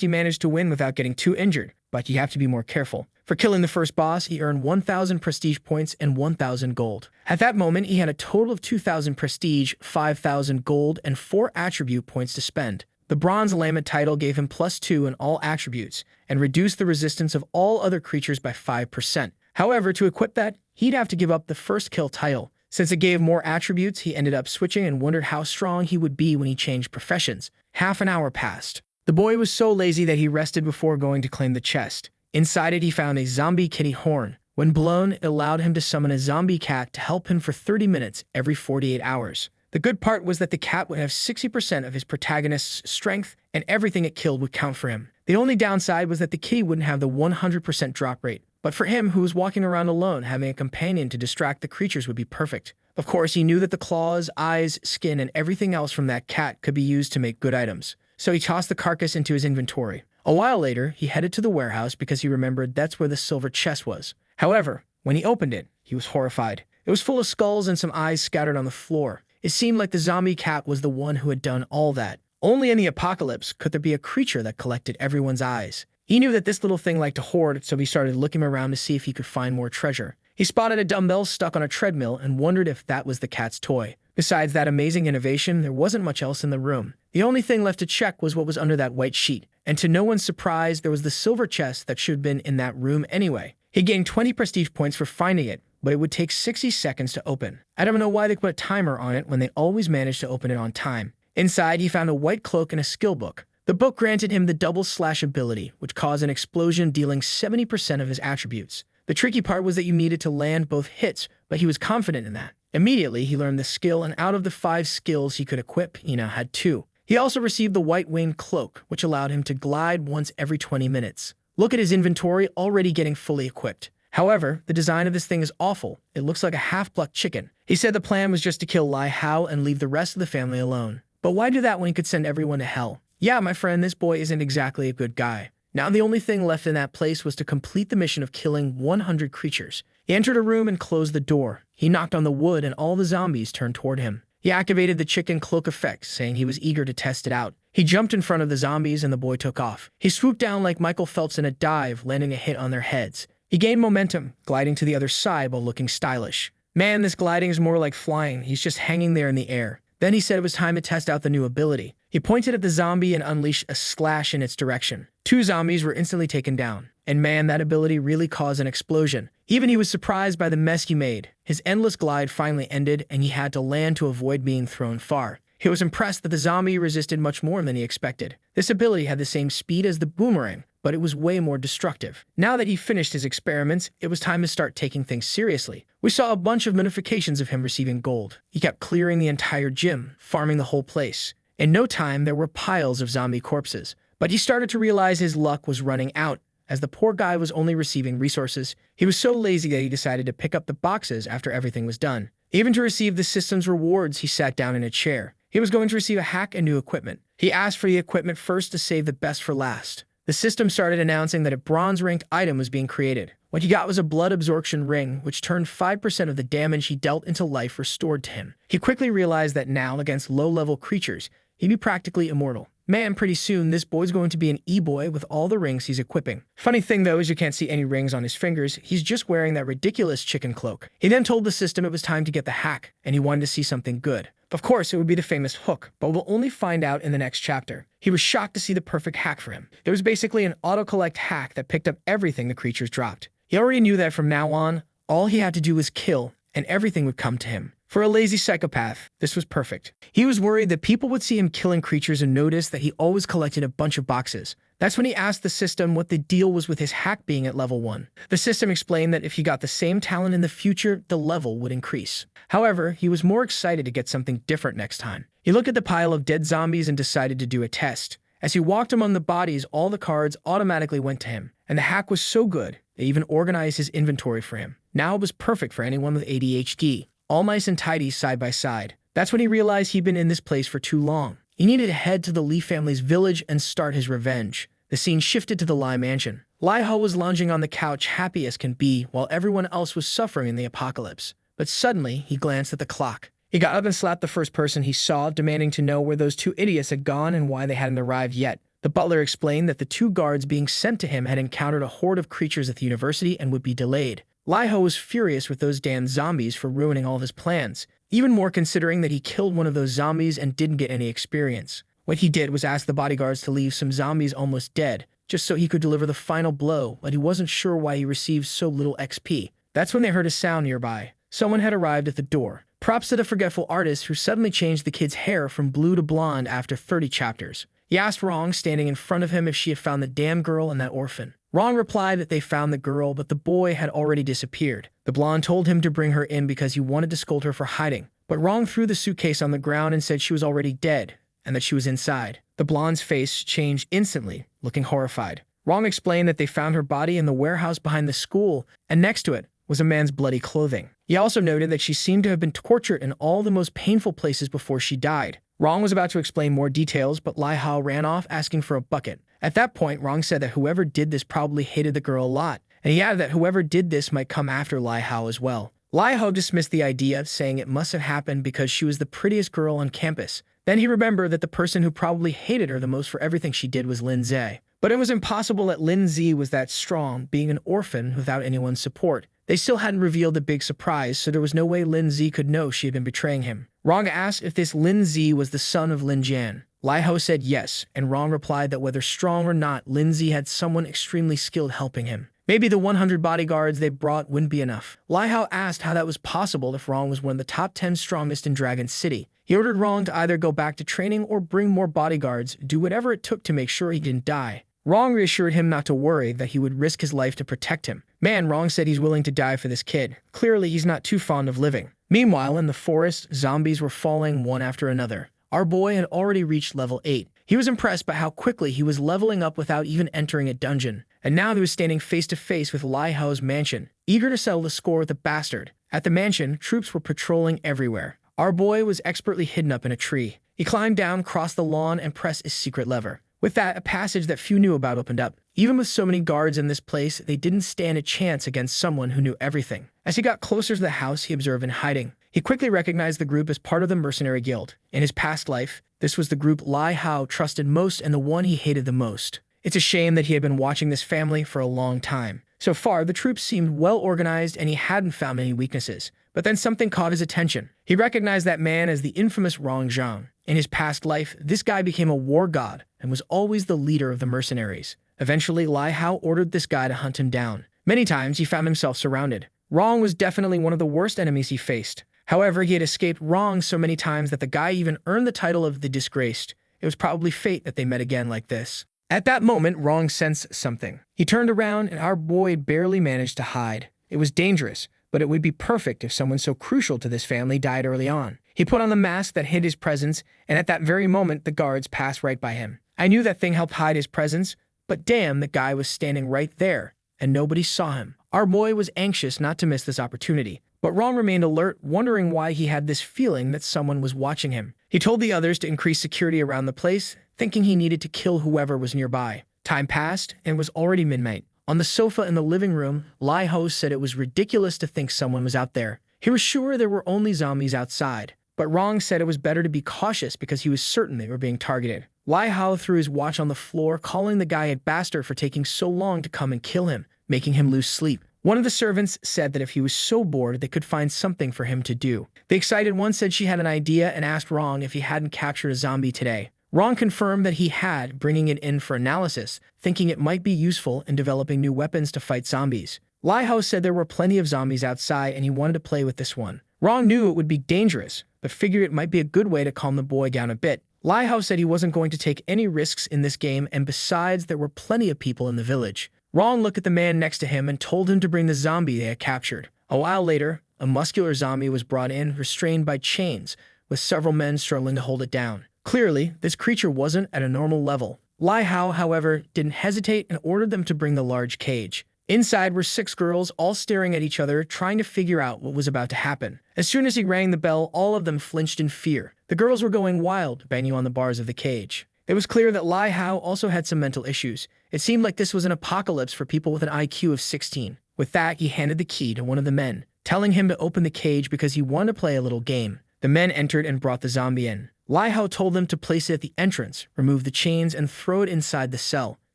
he managed to win without getting too injured, but you have to be more careful. For killing the first boss, he earned 1,000 prestige points and 1,000 gold. At that moment, he had a total of 2,000 prestige, 5,000 gold, and 4 attribute points to spend. The Bronze Lament title gave him +2 in all attributes, and reduced the resistance of all other creatures by 5%. However, to equip that, he'd have to give up the first kill title. Since it gave more attributes, he ended up switching and wondered how strong he would be when he changed professions. Half an hour passed. The boy was so lazy that he rested before going to claim the chest. Inside it, he found a zombie kitty horn. When blown, it allowed him to summon a zombie cat to help him for 30 minutes every 48 hours. The good part was that the cat would have 60% of his protagonist's strength, and everything it killed would count for him. The only downside was that the kitty wouldn't have the 100% drop rate. But for him, who was walking around alone, having a companion to distract the creatures would be perfect. Of course, he knew that the claws, eyes, skin, and everything else from that cat could be used to make good items. So he tossed the carcass into his inventory. A while later, he headed to the warehouse because he remembered that's where the silver chest was. However, when he opened it, he was horrified. It was full of skulls and some eyes scattered on the floor. It seemed like the zombie cat was the one who had done all that. Only in the apocalypse could there be a creature that collected everyone's eyes. He knew that this little thing liked to hoard, so he started looking around to see if he could find more treasure. He spotted a dumbbell stuck on a treadmill and wondered if that was the cat's toy. Besides that amazing innovation, there wasn't much else in the room. The only thing left to check was what was under that white sheet. And to no one's surprise, there was the silver chest that should have been in that room anyway. He gained 20 prestige points for finding it, but it would take 60 seconds to open. I don't know why they put a timer on it when they always managed to open it on time. Inside, he found a white cloak and a skill book. The book granted him the double slash ability, which caused an explosion dealing 70% of his attributes. The tricky part was that you needed to land both hits, but he was confident in that. Immediately, he learned the skill, and out of the 5 skills he could equip, he now had 2. He also received the white winged cloak, which allowed him to glide once every 20 minutes. Look at his inventory, already getting fully equipped. However, the design of this thing is awful. It looks like a half-plucked chicken. He said the plan was just to kill Lai Hao and leave the rest of the family alone. But why do that when he could send everyone to hell? Yeah, my friend, this boy isn't exactly a good guy. Now the only thing left in that place was to complete the mission of killing 100 creatures. He entered a room and closed the door. He knocked on the wood and all the zombies turned toward him. He activated the chicken cloak effect, saying he was eager to test it out. He jumped in front of the zombies and the boy took off. He swooped down like Michael Phelps in a dive, landing a hit on their heads. He gained momentum, gliding to the other side while looking stylish. Man, this gliding is more like flying. He's just hanging there in the air. Then he said it was time to test out the new ability. He pointed at the zombie and unleashed a slash in its direction. 2 zombies were instantly taken down. And man, that ability really caused an explosion. Even he was surprised by the mess he made. His endless glide finally ended, and he had to land to avoid being thrown far. He was impressed that the zombie resisted much more than he expected. This ability had the same speed as the boomerang, but it was way more destructive. Now that he finished his experiments, it was time to start taking things seriously. We saw a bunch of notifications of him receiving gold. He kept clearing the entire gym, farming the whole place. In no time, there were piles of zombie corpses. But he started to realize his luck was running out, as the poor guy was only receiving resources. He was so lazy that he decided to pick up the boxes after everything was done. Even to receive the system's rewards, he sat down in a chair. He was going to receive a hack and new equipment. He asked for the equipment first to save the best for last. The system started announcing that a bronze-ranked item was being created. What he got was a blood absorption ring, which turned 5% of the damage he dealt into life restored to him. He quickly realized that now, against low-level creatures, he'd be practically immortal. Man, pretty soon, this boy's going to be an e-boy with all the rings he's equipping. Funny thing, though, is you can't see any rings on his fingers. He's just wearing that ridiculous chicken cloak. He then told the system it was time to get the hack, and he wanted to see something good. Of course, it would be the famous hook, but we'll only find out in the next chapter. He was shocked to see the perfect hack for him. It was basically an auto-collect hack that picked up everything the creatures dropped. He already knew that from now on, all he had to do was kill, and everything would come to him. For a lazy psychopath, this was perfect. He was worried that people would see him killing creatures and notice that he always collected a bunch of boxes. That's when he asked the system what the deal was with his hack being at level 1. The system explained that if he got the same talent in the future, the level would increase. However, he was more excited to get something different next time. He looked at the pile of dead zombies and decided to do a test. As he walked among the bodies, all the cards automatically went to him. And the hack was so good, they even organized his inventory for him. Now it was perfect for anyone with ADHD. All nice and tidy side by side. That's when he realized he'd been in this place for too long. He needed to head to the Lee family's village and start his revenge. The scene shifted to the Lee mansion. Lee Ho was lounging on the couch, happy as can be, while everyone else was suffering in the apocalypse. But suddenly, he glanced at the clock. He got up and slapped the first person he saw, demanding to know where those 2 idiots had gone and why they hadn't arrived yet. The butler explained that the 2 guards being sent to him had encountered a horde of creatures at the university and would be delayed. Lee Ho was furious with those damn zombies for ruining all of his plans, even more considering that he killed one of those zombies and didn't get any experience. What he did was ask the bodyguards to leave some zombies almost dead, just so he could deliver the final blow, but he wasn't sure why he received so little XP. That's when they heard a sound nearby. Someone had arrived at the door. Props to the forgetful artist who suddenly changed the kid's hair from blue to blonde after 30 chapters. He asked Rong, standing in front of him, if she had found the damn girl and that orphan. Rong replied that they found the girl, but the boy had already disappeared. The blonde told him to bring her in because he wanted to scold her for hiding. But Rong threw the suitcase on the ground and said she was already dead, and that she was inside. The blonde's face changed instantly, looking horrified. Rong explained that they found her body in the warehouse behind the school, and next to it was a man's bloody clothing. He also noted that she seemed to have been tortured in all the most painful places before she died. Rong was about to explain more details, but Lee Ho ran off asking for a bucket. At that point, Rong said that whoever did this probably hated the girl a lot, and he added that whoever did this might come after Lee Ho as well. Lee Ho dismissed the idea, saying it must have happened because she was the prettiest girl on campus. Then he remembered that the person who probably hated her the most for everything she did was Lin Zhe. But it was impossible that Lin Zhe was that strong, being an orphan without anyone's support. They still hadn't revealed the big surprise, so there was no way Lin Zhe could know she had been betraying him. Rong asked if this Lin Zhe was the son of Lin Jian. Lee Ho said yes, and Rong replied that whether strong or not, Lin Zhe had someone extremely skilled helping him. Maybe the 100 bodyguards they brought wouldn't be enough. Lee Ho asked how that was possible if Rong was one of the top 10 strongest in Dragon City. He ordered Rong to either go back to training or bring more bodyguards, do whatever it took to make sure he didn't die. Rong reassured him not to worry, that he would risk his life to protect him. Man, Rong said he's willing to die for this kid. Clearly, he's not too fond of living. Meanwhile, in the forest, zombies were falling one after another. Our boy had already reached level 8. He was impressed by how quickly he was leveling up without even entering a dungeon. And now he was standing face to face with Lee Ho's mansion, eager to settle the score with the bastard. At the mansion, troops were patrolling everywhere. Our boy was expertly hidden up in a tree. He climbed down, crossed the lawn, and pressed his secret lever. With that, a passage that few knew about opened up. Even with so many guards in this place, they didn't stand a chance against someone who knew everything. As he got closer to the house, he observed in hiding. He quickly recognized the group as part of the mercenary guild. In his past life, this was the group Lee Ho trusted most and the one he hated the most. It's a shame that he had been watching this family for a long time. So far, the troops seemed well organized and he hadn't found any weaknesses. But then something caught his attention. He recognized that man as the infamous Rong Zhang. In his past life, this guy became a war god and was always the leader of the mercenaries. Eventually, Lee Ho ordered this guy to hunt him down. Many times, he found himself surrounded. Rong was definitely one of the worst enemies he faced. However, he had escaped Rong so many times that the guy even earned the title of the Disgraced. It was probably fate that they met again like this. At that moment, Rong sensed something. He turned around and our boy barely managed to hide. It was dangerous, but it would be perfect if someone so crucial to this family died early on. He put on the mask that hid his presence, and at that very moment, the guards passed right by him. I knew that thing helped hide his presence, but damn, the guy was standing right there, and nobody saw him. Our boy was anxious not to miss this opportunity, But Rong remained alert, wondering why he had this feeling that someone was watching him. He told the others to increase security around the place, thinking he needed to kill whoever was nearby. Time passed, and it was already midnight. On the sofa in the living room, Lai Ho said it was ridiculous to think someone was out there. He was sure there were only zombies outside. But Rong said it was better to be cautious because he was certain they were being targeted. Lai Hao threw his watch on the floor, calling the guy a bastard for taking so long to come and kill him, making him lose sleep. One of the servants said that if he was so bored, they could find something for him to do. The excited one said she had an idea and asked Rong if he hadn't captured a zombie today. Rong confirmed that he had, bringing it in for analysis, thinking it might be useful in developing new weapons to fight zombies. Lai Hao said there were plenty of zombies outside and he wanted to play with this one. Rong knew it would be dangerous, but figured it might be a good way to calm the boy down a bit. Lai Hao said he wasn't going to take any risks in this game, and besides, there were plenty of people in the village. Rong looked at the man next to him and told him to bring the zombie they had captured. A while later, a muscular zombie was brought in, restrained by chains, with several men struggling to hold it down. Clearly, this creature wasn't at a normal level. Lai Hao, however, didn't hesitate and ordered them to bring the large cage. Inside were 6 girls, all staring at each other, trying to figure out what was about to happen. As soon as he rang the bell, all of them flinched in fear. The girls were going wild, banging on the bars of the cage. It was clear that Lai Hao also had some mental issues. It seemed like this was an apocalypse for people with an IQ of 16. With that, he handed the key to one of the men, telling him to open the cage because he wanted to play a little game. The men entered and brought the zombie in. Lai Hao told them to place it at the entrance, remove the chains, and throw it inside the cell.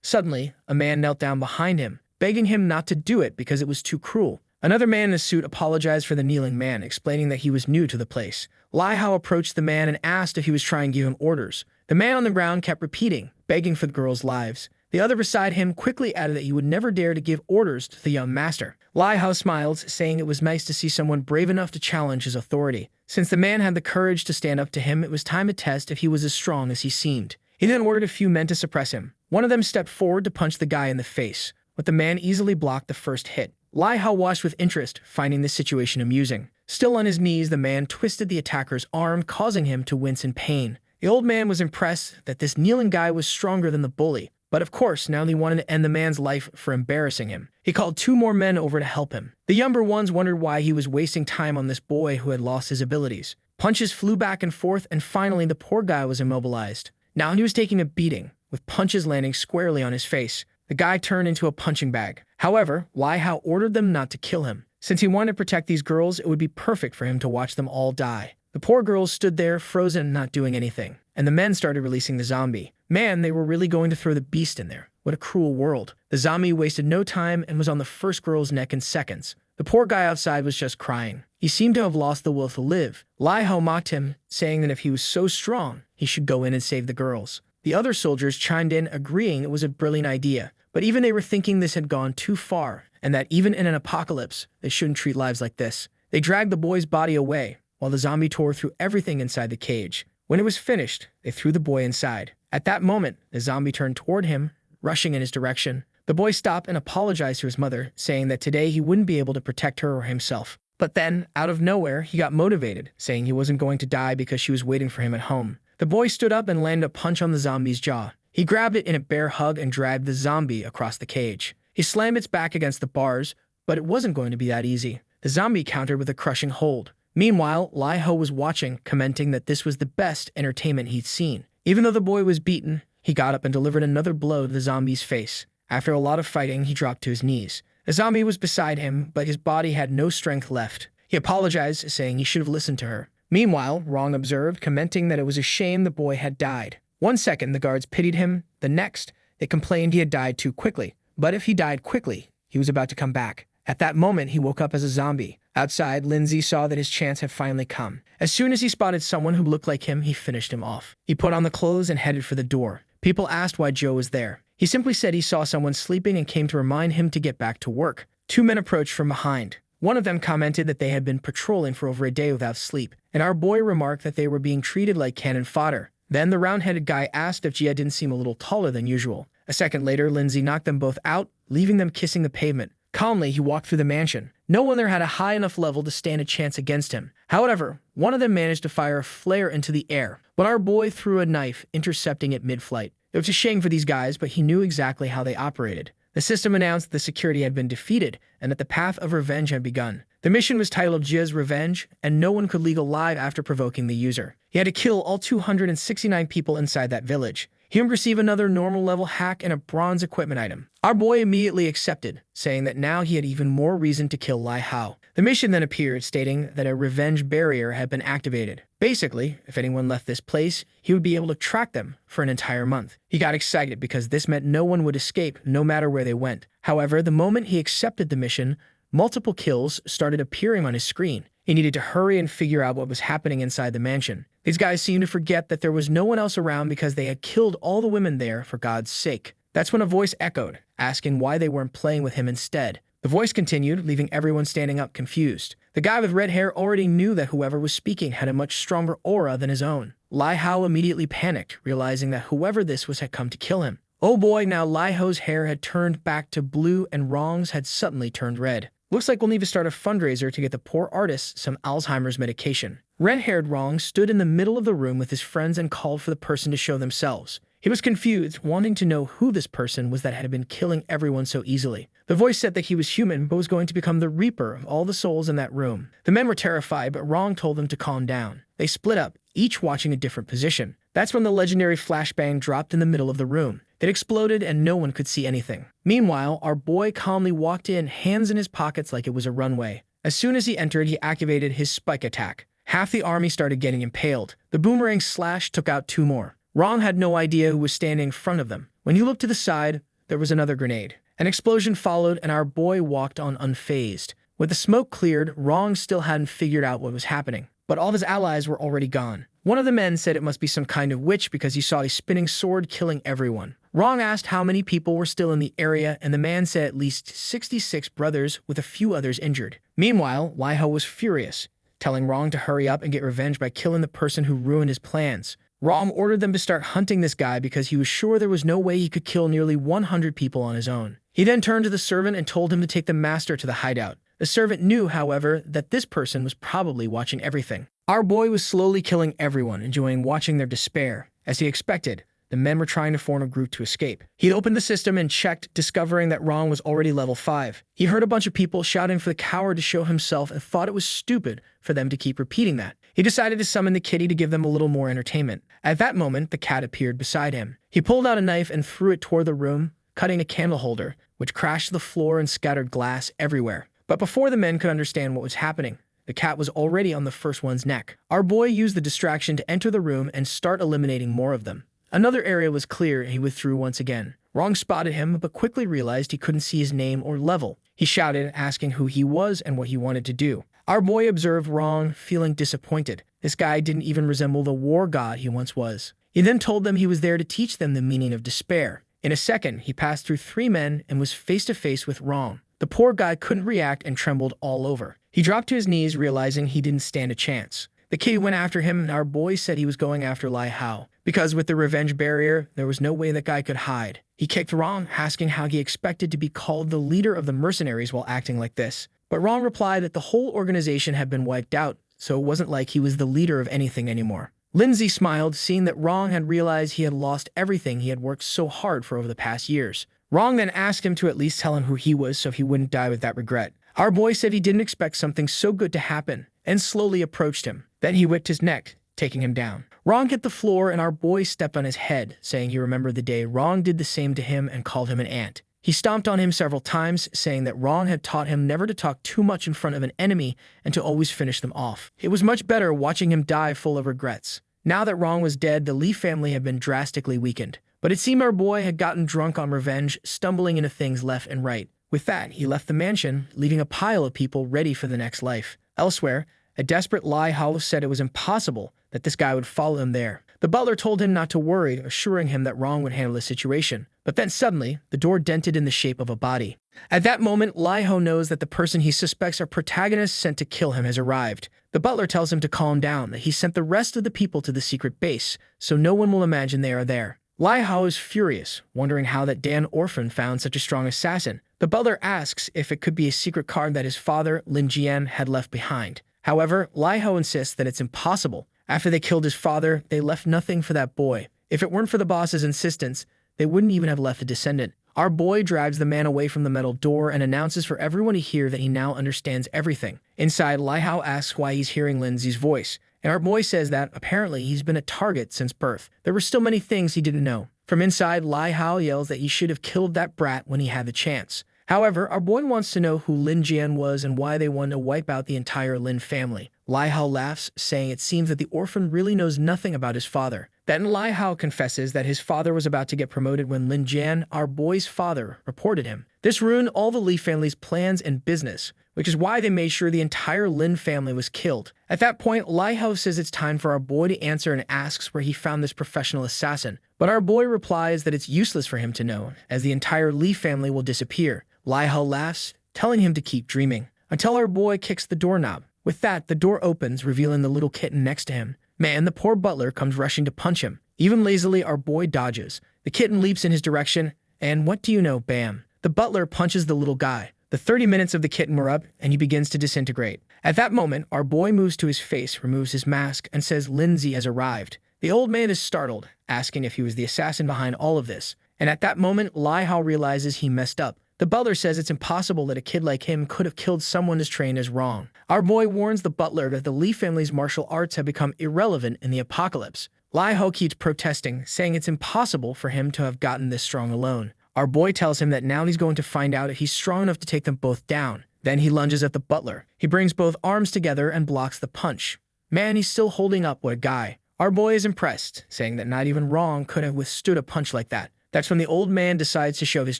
Suddenly, a man knelt down behind him, begging him not to do it because it was too cruel. Another man in a suit apologized for the kneeling man, explaining that he was new to the place. Lai Hao approached the man and asked if he was trying to give him orders. The man on the ground kept repeating, begging for the girls' lives. The other beside him quickly added that he would never dare to give orders to the young master. Lai Hao smiled, saying it was nice to see someone brave enough to challenge his authority. Since the man had the courage to stand up to him, it was time to test if he was as strong as he seemed. He then ordered a few men to suppress him. One of them stepped forward to punch the guy in the face, but the man easily blocked the first hit. Lai Hao watched with interest, finding this situation amusing. Still on his knees, the man twisted the attacker's arm, causing him to wince in pain. The old man was impressed that this kneeling guy was stronger than the bully, but of course, now he wanted to end the man's life for embarrassing him. He called 2 more men over to help him. The younger ones wondered why he was wasting time on this boy who had lost his abilities. Punches flew back and forth, and finally the poor guy was immobilized. Now he was taking a beating, with punches landing squarely on his face. The guy turned into a punching bag. However, Lai Hao ordered them not to kill him. Since he wanted to protect these girls, it would be perfect for him to watch them all die. The poor girls stood there, frozen, not doing anything, and the men started releasing the zombie. Man, they were really going to throw the beast in there. What a cruel world. The zombie wasted no time and was on the first girl's neck in seconds. The poor guy outside was just crying. He seemed to have lost the will to live. Lai Hao mocked him, saying that if he was so strong, he should go in and save the girls. The other soldiers chimed in, agreeing it was a brilliant idea. But even they were thinking this had gone too far, and that even in an apocalypse, they shouldn't treat lives like this. They dragged the boy's body away, while the zombie tore through everything inside the cage. When it was finished, they threw the boy inside. At that moment, the zombie turned toward him, rushing in his direction. The boy stopped and apologized to his mother, saying that today he wouldn't be able to protect her or himself. But then, out of nowhere, he got motivated, saying he wasn't going to die because she was waiting for him at home. The boy stood up and landed a punch on the zombie's jaw. He grabbed it in a bear hug and dragged the zombie across the cage. He slammed its back against the bars, but it wasn't going to be that easy. The zombie countered with a crushing hold. Meanwhile, Lai Ho was watching, commenting that this was the best entertainment he'd seen. Even though the boy was beaten, he got up and delivered another blow to the zombie's face. After a lot of fighting, he dropped to his knees. The zombie was beside him, but his body had no strength left. He apologized, saying he should have listened to her. Meanwhile, Rong observed, commenting that it was a shame the boy had died. 1 second, the guards pitied him. The next, they complained he had died too quickly. But if he died quickly, he was about to come back. At that moment, he woke up as a zombie. Outside, Lindsay saw that his chance had finally come. As soon as he spotted someone who looked like him, he finished him off. He put on the clothes and headed for the door. People asked why Joe was there. He simply said he saw someone sleeping and came to remind him to get back to work. 2 men approached from behind. One of them commented that they had been patrolling for over a day without sleep, and our boy remarked that they were being treated like cannon fodder. Then the round-headed guy asked if Jia didn't seem a little taller than usual. A second later, Lindsay knocked them both out, leaving them kissing the pavement. Calmly, he walked through the mansion. No one there had a high enough level to stand a chance against him. However, one of them managed to fire a flare into the air, but our boy threw a knife, intercepting it mid-flight. It was a shame for these guys, but he knew exactly how they operated. The system announced the security had been defeated and that the path of revenge had begun. The mission was titled Jia's Revenge, and no one could leave alive after provoking the user. He had to kill all 269 people inside that village. He would receive another normal level hack and a bronze equipment item. Our boy immediately accepted, saying that now he had even more reason to kill Lai Hao. The mission then appeared, stating that a revenge barrier had been activated. Basically, if anyone left this place, he would be able to track them for an entire month. He got excited because this meant no one would escape, no matter where they went. However, the moment he accepted the mission, multiple kills started appearing on his screen. He needed to hurry and figure out what was happening inside the mansion. These guys seemed to forget that there was no one else around because they had killed all the women there for God's sake. That's when a voice echoed, asking why they weren't playing with him instead. The voice continued, leaving everyone standing up confused. The guy with red hair already knew that whoever was speaking had a much stronger aura than his own. Lai Hao immediately panicked, realizing that whoever this was had come to kill him. Oh boy, now Lai Hao's hair had turned back to blue and Rong's had suddenly turned red. Looks like we'll need to start a fundraiser to get the poor artist some Alzheimer's medication. Red-haired Rong stood in the middle of the room with his friends and called for the person to show themselves. He was confused, wanting to know who this person was that had been killing everyone so easily. The voice said that he was human, but was going to become the reaper of all the souls in that room. The men were terrified, but Rong told them to calm down. They split up, each watching a different position. That's when the legendary flashbang dropped in the middle of the room. It exploded and no one could see anything. Meanwhile, our boy calmly walked in, hands in his pockets like it was a runway. As soon as he entered, he activated his spike attack. Half the army started getting impaled. The boomerang slash took out 2 more. Rong had no idea who was standing in front of them. When he looked to the side, there was another grenade. An explosion followed and our boy walked on unfazed. With the smoke cleared, Rong still hadn't figured out what was happening. But all of his allies were already gone. One of the men said it must be some kind of witch because he saw a spinning sword killing everyone. Rong asked how many people were still in the area, and the man said at least 66 brothers with a few others injured. Meanwhile, Lai Hao was furious, telling Rong to hurry up and get revenge by killing the person who ruined his plans. Rong ordered them to start hunting this guy because he was sure there was no way he could kill nearly 100 people on his own. He then turned to the servant and told him to take the master to the hideout. The servant knew, however, that this person was probably watching everything. Our boy was slowly killing everyone, enjoying watching their despair. As he expected, the men were trying to form a group to escape. He opened the system and checked, discovering that Rong was already level 5. He heard a bunch of people shouting for the coward to show himself and thought it was stupid for them to keep repeating that. He decided to summon the kitty to give them a little more entertainment. At that moment, the cat appeared beside him. He pulled out a knife and threw it toward the room, cutting a candle holder, which crashed to the floor and scattered glass everywhere. But before the men could understand what was happening, the cat was already on the first one's neck. Our boy used the distraction to enter the room and start eliminating more of them. Another area was clear and he withdrew once again. Rong spotted him, but quickly realized he couldn't see his name or level. He shouted, asking who he was and what he wanted to do. Our boy observed Rong, feeling disappointed. This guy didn't even resemble the war god he once was. He then told them he was there to teach them the meaning of despair. In a second, he passed through 3 men and was face to face with Rong. The poor guy couldn't react and trembled all over. He dropped to his knees, realizing he didn't stand a chance. The kid went after him, and our boy said he was going after Lai Hao. Because with the revenge barrier, there was no way that guy could hide. He kicked Rong, asking how he expected to be called the leader of the mercenaries while acting like this. But Rong replied that the whole organization had been wiped out, so it wasn't like he was the leader of anything anymore. Lindsay smiled, seeing that Rong had realized he had lost everything he had worked so hard for over the past years. Rong then asked him to at least tell him who he was so he wouldn't die with that regret. Our boy said he didn't expect something so good to happen, and slowly approached him. Then he whipped his neck, taking him down. Rong hit the floor and our boy stepped on his head, saying he remembered the day Rong did the same to him and called him an ant. He stomped on him several times, saying that Rong had taught him never to talk too much in front of an enemy and to always finish them off. It was much better watching him die full of regrets. Now that Rong was dead, the Lee family had been drastically weakened. But it seemed our boy had gotten drunk on revenge, stumbling into things left and right. With that, he left the mansion, leaving a pile of people ready for the next life. Elsewhere, a desperate Lai Hao said it was impossible that this guy would follow him there. The butler told him not to worry, assuring him that Rong would handle the situation. But then suddenly, the door dented in the shape of a body. At that moment, Lai Hao knows that the person he suspects are Protagonist sent to kill him has arrived. The butler tells him to calm down, that he sent the rest of the people to the secret base, so no one will imagine they are there. Lai Hao is furious, wondering how that Dan orphan found such a strong assassin. The butler asks if it could be a secret card that his father, Lin Jian, had left behind. However, Lai Hao insists that it's impossible. After they killed his father, they left nothing for that boy. If it weren't for the boss's insistence, they wouldn't even have left a descendant. Our boy drags the man away from the metal door and announces for everyone to hear that he now understands everything. Inside, Lai Hao asks why he's hearing Lindsay's voice, and our boy says that apparently he's been a target since birth. There were still many things he didn't know. From inside, Lai Hao yells that he should have killed that brat when he had the chance. However, our boy wants to know who Lin Jian was and why they wanted to wipe out the entire Lin family. Lai Hao laughs, saying it seems that the orphan really knows nothing about his father. Then Lai Hao confesses that his father was about to get promoted when Lin Jian, our boy's father, reported him. This ruined all the Li family's plans and business, which is why they made sure the entire Lin family was killed. At that point, Lai Hao says it's time for our boy to answer and asks where he found this professional assassin. But our boy replies that it's useless for him to know, as the entire Li family will disappear. Lai Hao laughs, telling him to keep dreaming, until our boy kicks the doorknob. With that, the door opens, revealing the little kitten next to him. Man, the poor butler comes rushing to punch him. Even lazily, our boy dodges. The kitten leaps in his direction, and what do you know, bam. The butler punches the little guy. The 30 minutes of the kitten were up, and he begins to disintegrate. At that moment, our boy moves to his face, removes his mask, and says Lindsay has arrived. The old man is startled, asking if he was the assassin behind all of this. And at that moment, Lai Hao realizes he messed up. The butler says it's impossible that a kid like him could have killed someone as trained as wrong. Our boy warns the butler that the Li family's martial arts have become irrelevant in the apocalypse. Lai Hao keeps protesting, saying it's impossible for him to have gotten this strong alone. Our boy tells him that now he's going to find out if he's strong enough to take them both down. Then he lunges at the butler. He brings both arms together and blocks the punch. Man, he's still holding up, what a guy. Our boy is impressed, saying that not even Wrong could have withstood a punch like that. That's when the old man decides to show his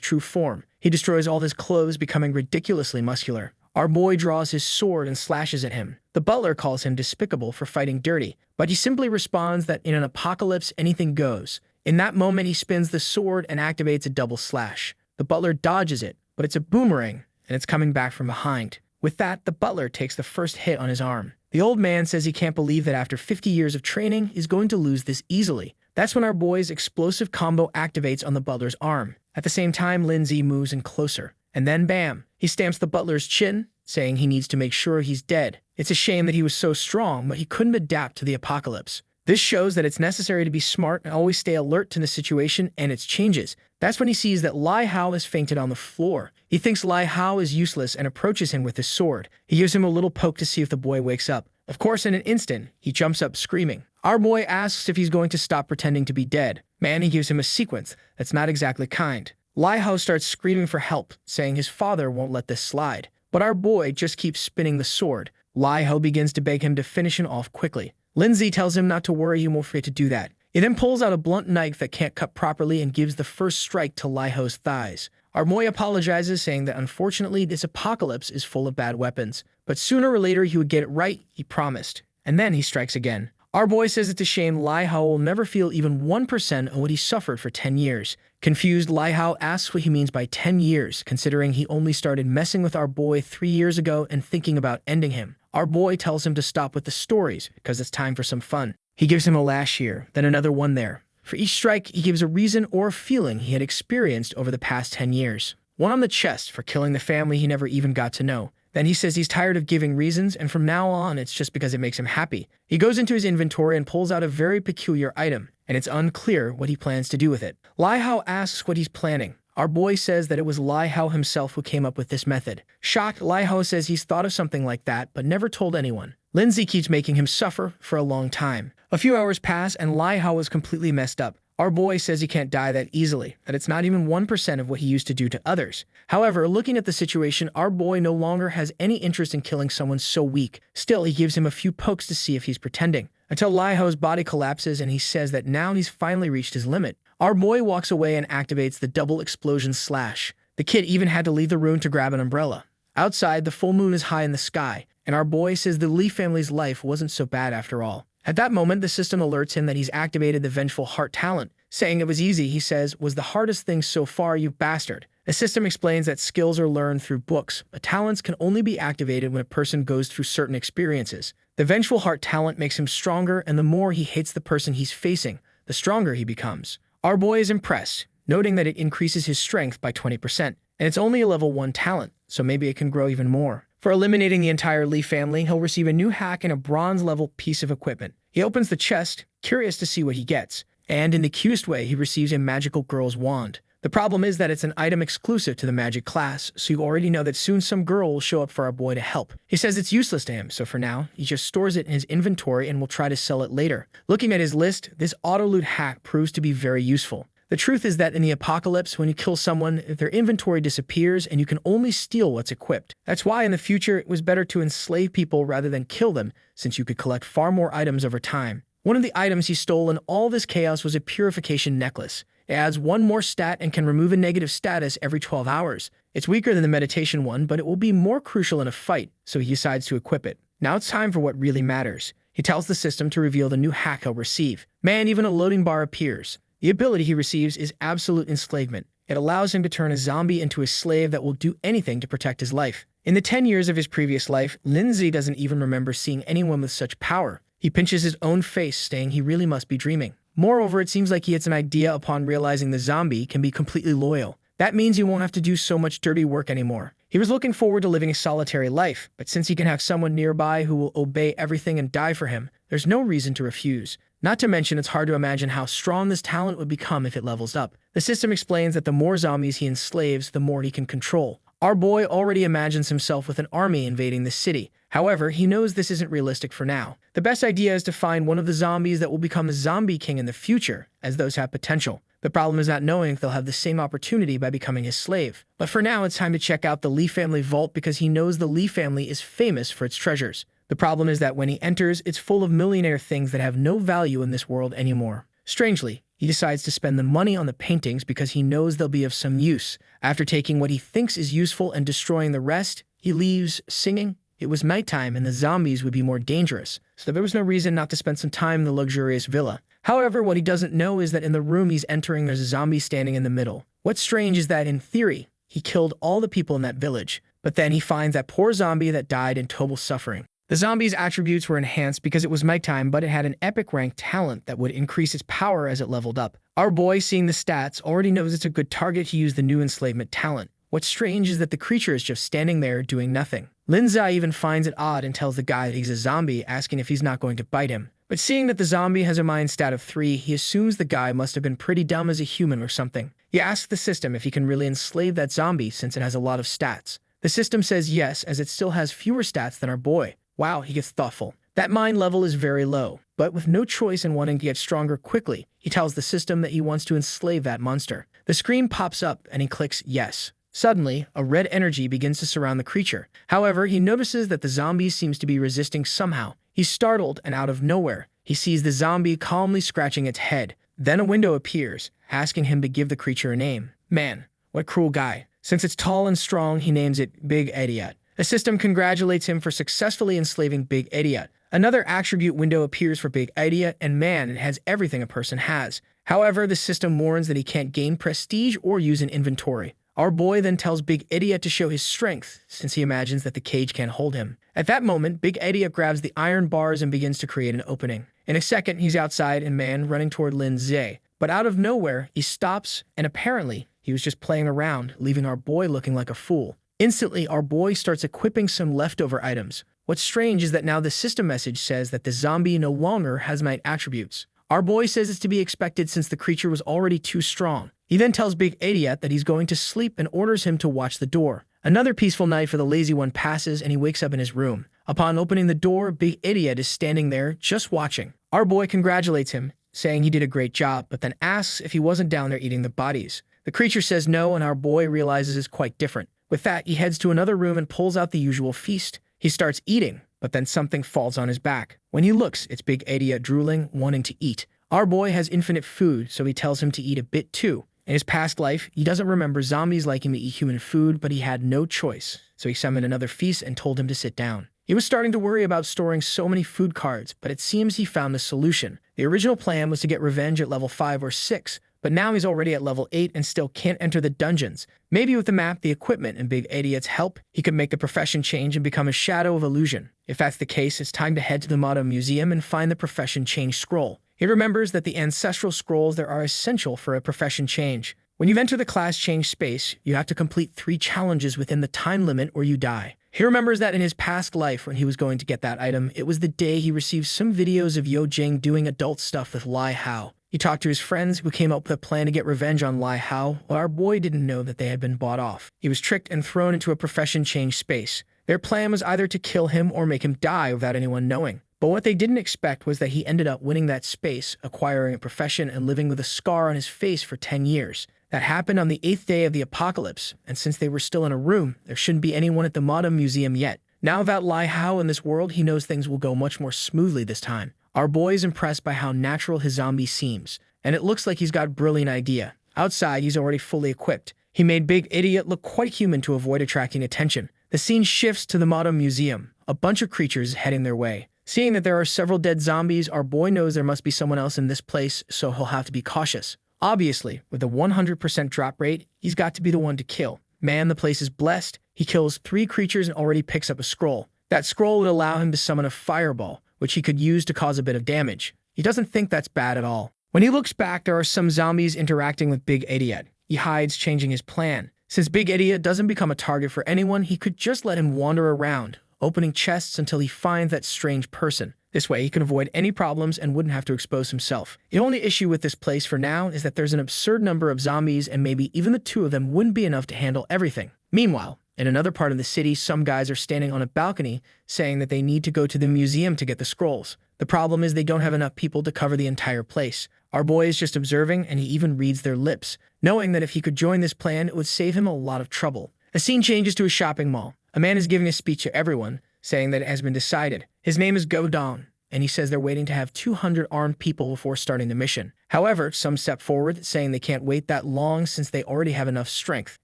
true form. He destroys all his clothes, becoming ridiculously muscular. Our boy draws his sword and slashes at him. The butler calls him despicable for fighting dirty, but he simply responds that in an apocalypse, anything goes. In that moment, he spins the sword and activates a double slash. The butler dodges it, but it's a boomerang, and it's coming back from behind. With that, the butler takes the first hit on his arm. The old man says he can't believe that after 50 years of training, he's going to lose this easily. That's when our boy's explosive combo activates on the butler's arm. At the same time, Lindsay moves in closer. And then bam, he stamps the butler's chin, saying he needs to make sure he's dead. It's a shame that he was so strong, but he couldn't adapt to the apocalypse. This shows that it's necessary to be smart and always stay alert to the situation and its changes. That's when he sees that Lai Hao has fainted on the floor. He thinks Lai Hao is useless and approaches him with his sword. He gives him a little poke to see if the boy wakes up. Of course, in an instant, he jumps up screaming. Our boy asks if he's going to stop pretending to be dead. Man, he gives him a sequence that's not exactly kind. Lai Hao starts screaming for help, saying his father won't let this slide. But our boy just keeps spinning the sword. Lai Hao begins to beg him to finish him off quickly. Lindsay tells him not to worry, he won't forget to do that. He then pulls out a blunt knife that can't cut properly and gives the first strike to Lai Hao's thighs. Our boy apologizes, saying that unfortunately this apocalypse is full of bad weapons. But sooner or later he would get it right, he promised. And then he strikes again. Our boy says it's a shame Lai Hao will never feel even 1% of what he suffered for 10 years. Confused, Lai Hao asks what he means by 10 years, considering he only started messing with our boy 3 years ago and thinking about ending him. Our boy tells him to stop with the stories, because it's time for some fun. He gives him a lash here, then another one there. For each strike, he gives a reason or a feeling he had experienced over the past 10 years. One on the chest for killing the family he never even got to know. Then he says he's tired of giving reasons, and from now on, it's just because it makes him happy. He goes into his inventory and pulls out a very peculiar item, and it's unclear what he plans to do with it. Lai Hao asks what he's planning. Our boy says that it was Lai Hao himself who came up with this method. Shocked, Lai Hao says he's thought of something like that, but never told anyone. Lindsay keeps making him suffer for a long time. A few hours pass, and Lai Hao is completely messed up. Our boy says he can't die that easily, that it's not even 1% of what he used to do to others. However, looking at the situation, our boy no longer has any interest in killing someone so weak. Still, he gives him a few pokes to see if he's pretending, until Lai Hao's body collapses and he says that now he's finally reached his limit. Our boy walks away and activates the double explosion slash. The kid even had to leave the room to grab an umbrella. Outside, the full moon is high in the sky, and our boy says the Li family's life wasn't so bad after all. At that moment, the system alerts him that he's activated the Vengeful Heart talent. Saying it was easy, he says, was the hardest thing so far, you bastard. The system explains that skills are learned through books, but talents can only be activated when a person goes through certain experiences. The Vengeful Heart talent makes him stronger, and the more he hates the person he's facing, the stronger he becomes. Our boy is impressed, noting that it increases his strength by 20%, and it's only a level 1 talent, so maybe it can grow even more. For eliminating the entire Li family, he'll receive a new hack and a bronze-level piece of equipment. He opens the chest, curious to see what he gets, and in the cutest way, he receives a magical girl's wand. The problem is that it's an item exclusive to the magic class, so you already know that soon some girl will show up for our boy to help. He says it's useless to him, so for now, he just stores it in his inventory and will try to sell it later. Looking at his list, this auto-loot hack proves to be very useful. The truth is that in the apocalypse, when you kill someone, their inventory disappears and you can only steal what's equipped. That's why in the future, it was better to enslave people rather than kill them, since you could collect far more items over time. One of the items he stole in all this chaos was a purification necklace. It adds one more stat and can remove a negative status every 12 hours. It's weaker than the meditation one, but it will be more crucial in a fight, so he decides to equip it. Now it's time for what really matters. He tells the system to reveal the new hack he'll receive. Man, even a loading bar appears. The ability he receives is absolute enslavement. It allows him to turn a zombie into a slave that will do anything to protect his life. In the 10 years of his previous life, Lindsay doesn't even remember seeing anyone with such power. He pinches his own face, saying he really must be dreaming. Moreover, it seems like he gets an idea upon realizing the zombie can be completely loyal. That means he won't have to do so much dirty work anymore. He was looking forward to living a solitary life, but since he can have someone nearby who will obey everything and die for him, there's no reason to refuse. Not to mention, it's hard to imagine how strong this talent would become if it levels up. The system explains that the more zombies he enslaves, the more he can control. Our boy already imagines himself with an army invading the city. However, he knows this isn't realistic for now. The best idea is to find one of the zombies that will become a zombie king in the future, as those have potential. The problem is not knowing if they'll have the same opportunity by becoming his slave. But for now, it's time to check out the Lee family vault because he knows the Lee family is famous for its treasures. The problem is that when he enters, it's full of millionaire things that have no value in this world anymore. Strangely, he decides to spend the money on the paintings because he knows they'll be of some use. After taking what he thinks is useful and destroying the rest, he leaves singing. It was nighttime and the zombies would be more dangerous, so there was no reason not to spend some time in the luxurious villa. However, what he doesn't know is that in the room he's entering, there's a zombie standing in the middle. What's strange is that, in theory, he killed all the people in that village, but then he finds that poor zombie that died in total suffering. The zombie's attributes were enhanced because it was nighttime, but it had an epic rank talent that would increase its power as it leveled up. Our boy, seeing the stats, already knows it's a good target to use the new enslavement talent. What's strange is that the creature is just standing there doing nothing. Lindsay even finds it odd and tells the guy that he's a zombie, asking if he's not going to bite him. But seeing that the zombie has a mind stat of 3, he assumes the guy must have been pretty dumb as a human or something. He asks the system if he can really enslave that zombie since it has a lot of stats. The system says yes, as it still has fewer stats than our boy. Wow, he gets thoughtful. That mind level is very low, but with no choice in wanting to get stronger quickly, he tells the system that he wants to enslave that monster. The screen pops up and he clicks yes. Suddenly, a red energy begins to surround the creature. However, he notices that the zombie seems to be resisting somehow. He's startled, and out of nowhere, he sees the zombie calmly scratching its head. Then a window appears, asking him to give the creature a name. Man, what cruel guy. Since it's tall and strong, he names it Big Idiot. The system congratulates him for successfully enslaving Big Idiot. Another attribute window appears for Big Idiot, and man, it has everything a person has. However, the system warns that he can't gain prestige or use an inventory. Our boy then tells Big Idiot to show his strength, since he imagines that the cage can't hold him. At that moment, Big Idiot grabs the iron bars and begins to create an opening. In a second, he's outside and man running toward Lindsay. But out of nowhere, he stops, and apparently, he was just playing around, leaving our boy looking like a fool. Instantly, our boy starts equipping some leftover items. What's strange is that now the system message says that the zombie no longer has my attributes. Our boy says it's to be expected since the creature was already too strong. He then tells Big Idiot that he's going to sleep and orders him to watch the door. Another peaceful night for the lazy one passes and he wakes up in his room. Upon opening the door, Big Idiot is standing there, just watching. Our boy congratulates him, saying he did a great job, but then asks if he wasn't down there eating the bodies. The creature says no, and our boy realizes it's quite different. With that, he heads to another room and pulls out the usual feast. He starts eating, but then something falls on his back. When he looks, it's Big Idiot drooling, wanting to eat. Our boy has infinite food, so he tells him to eat a bit too. In his past life, he doesn't remember zombies liking to eat human food, but he had no choice, so he summoned another feast and told him to sit down. He was starting to worry about storing so many food cards, but it seems he found a solution. The original plan was to get revenge at level 5 or 6, but now he's already at level 8 and still can't enter the dungeons. Maybe with the map, the equipment, and Big Idiot's help, he could make the profession change and become a shadow of illusion. If that's the case, it's time to head to the Motto Museum and find the profession change scroll. He remembers that the ancestral scrolls there are essential for a profession change. When you enter the class change space, you have to complete 3 challenges within the time limit or you die. He remembers that in his past life when he was going to get that item, it was the day he received some videos of Yo Jing doing adult stuff with Lai Hao. He talked to his friends who came up with a plan to get revenge on Lai Hao, while our boy didn't know that they had been bought off. He was tricked and thrown into a profession-changed space. Their plan was either to kill him or make him die without anyone knowing. But what they didn't expect was that he ended up winning that space, acquiring a profession, and living with a scar on his face for 10 years. That happened on the 8th day of the apocalypse, and since they were still in a room, there shouldn't be anyone at the Manga Museum yet. Now without Lai Hao in this world, he knows things will go much more smoothly this time. Our boy is impressed by how natural his zombie seems, and it looks like he's got a brilliant idea. Outside, he's already fully equipped. He made Big Idiot look quite human to avoid attracting attention. The scene shifts to the Manga Museum, a bunch of creatures heading their way. Seeing that there are several dead zombies, our boy knows there must be someone else in this place, so he'll have to be cautious. Obviously, with a 100% drop rate, he's got to be the one to kill. Man, the place is blessed. He kills 3 creatures and already picks up a scroll. That scroll would allow him to summon a fireball, which he could use to cause a bit of damage. He doesn't think that's bad at all. When he looks back, there are some zombies interacting with Big Idiot. He hides, changing his plan. Since Big Idiot doesn't become a target for anyone, he could just let him wander around, opening chests until he finds that strange person. This way, he can avoid any problems and wouldn't have to expose himself. The only issue with this place for now is that there's an absurd number of zombies, and maybe even the 2 of them wouldn't be enough to handle everything. Meanwhile, in another part of the city, some guys are standing on a balcony saying that they need to go to the museum to get the scrolls. The problem is they don't have enough people to cover the entire place. Our boy is just observing, and he even reads their lips, knowing that if he could join this plan, it would save him a lot of trouble. The scene changes to a shopping mall. A man is giving a speech to everyone, saying that it has been decided. His name is Go Dong, and he says they're waiting to have 200 armed people before starting the mission. However, some step forward, saying they can't wait that long since they already have enough strength.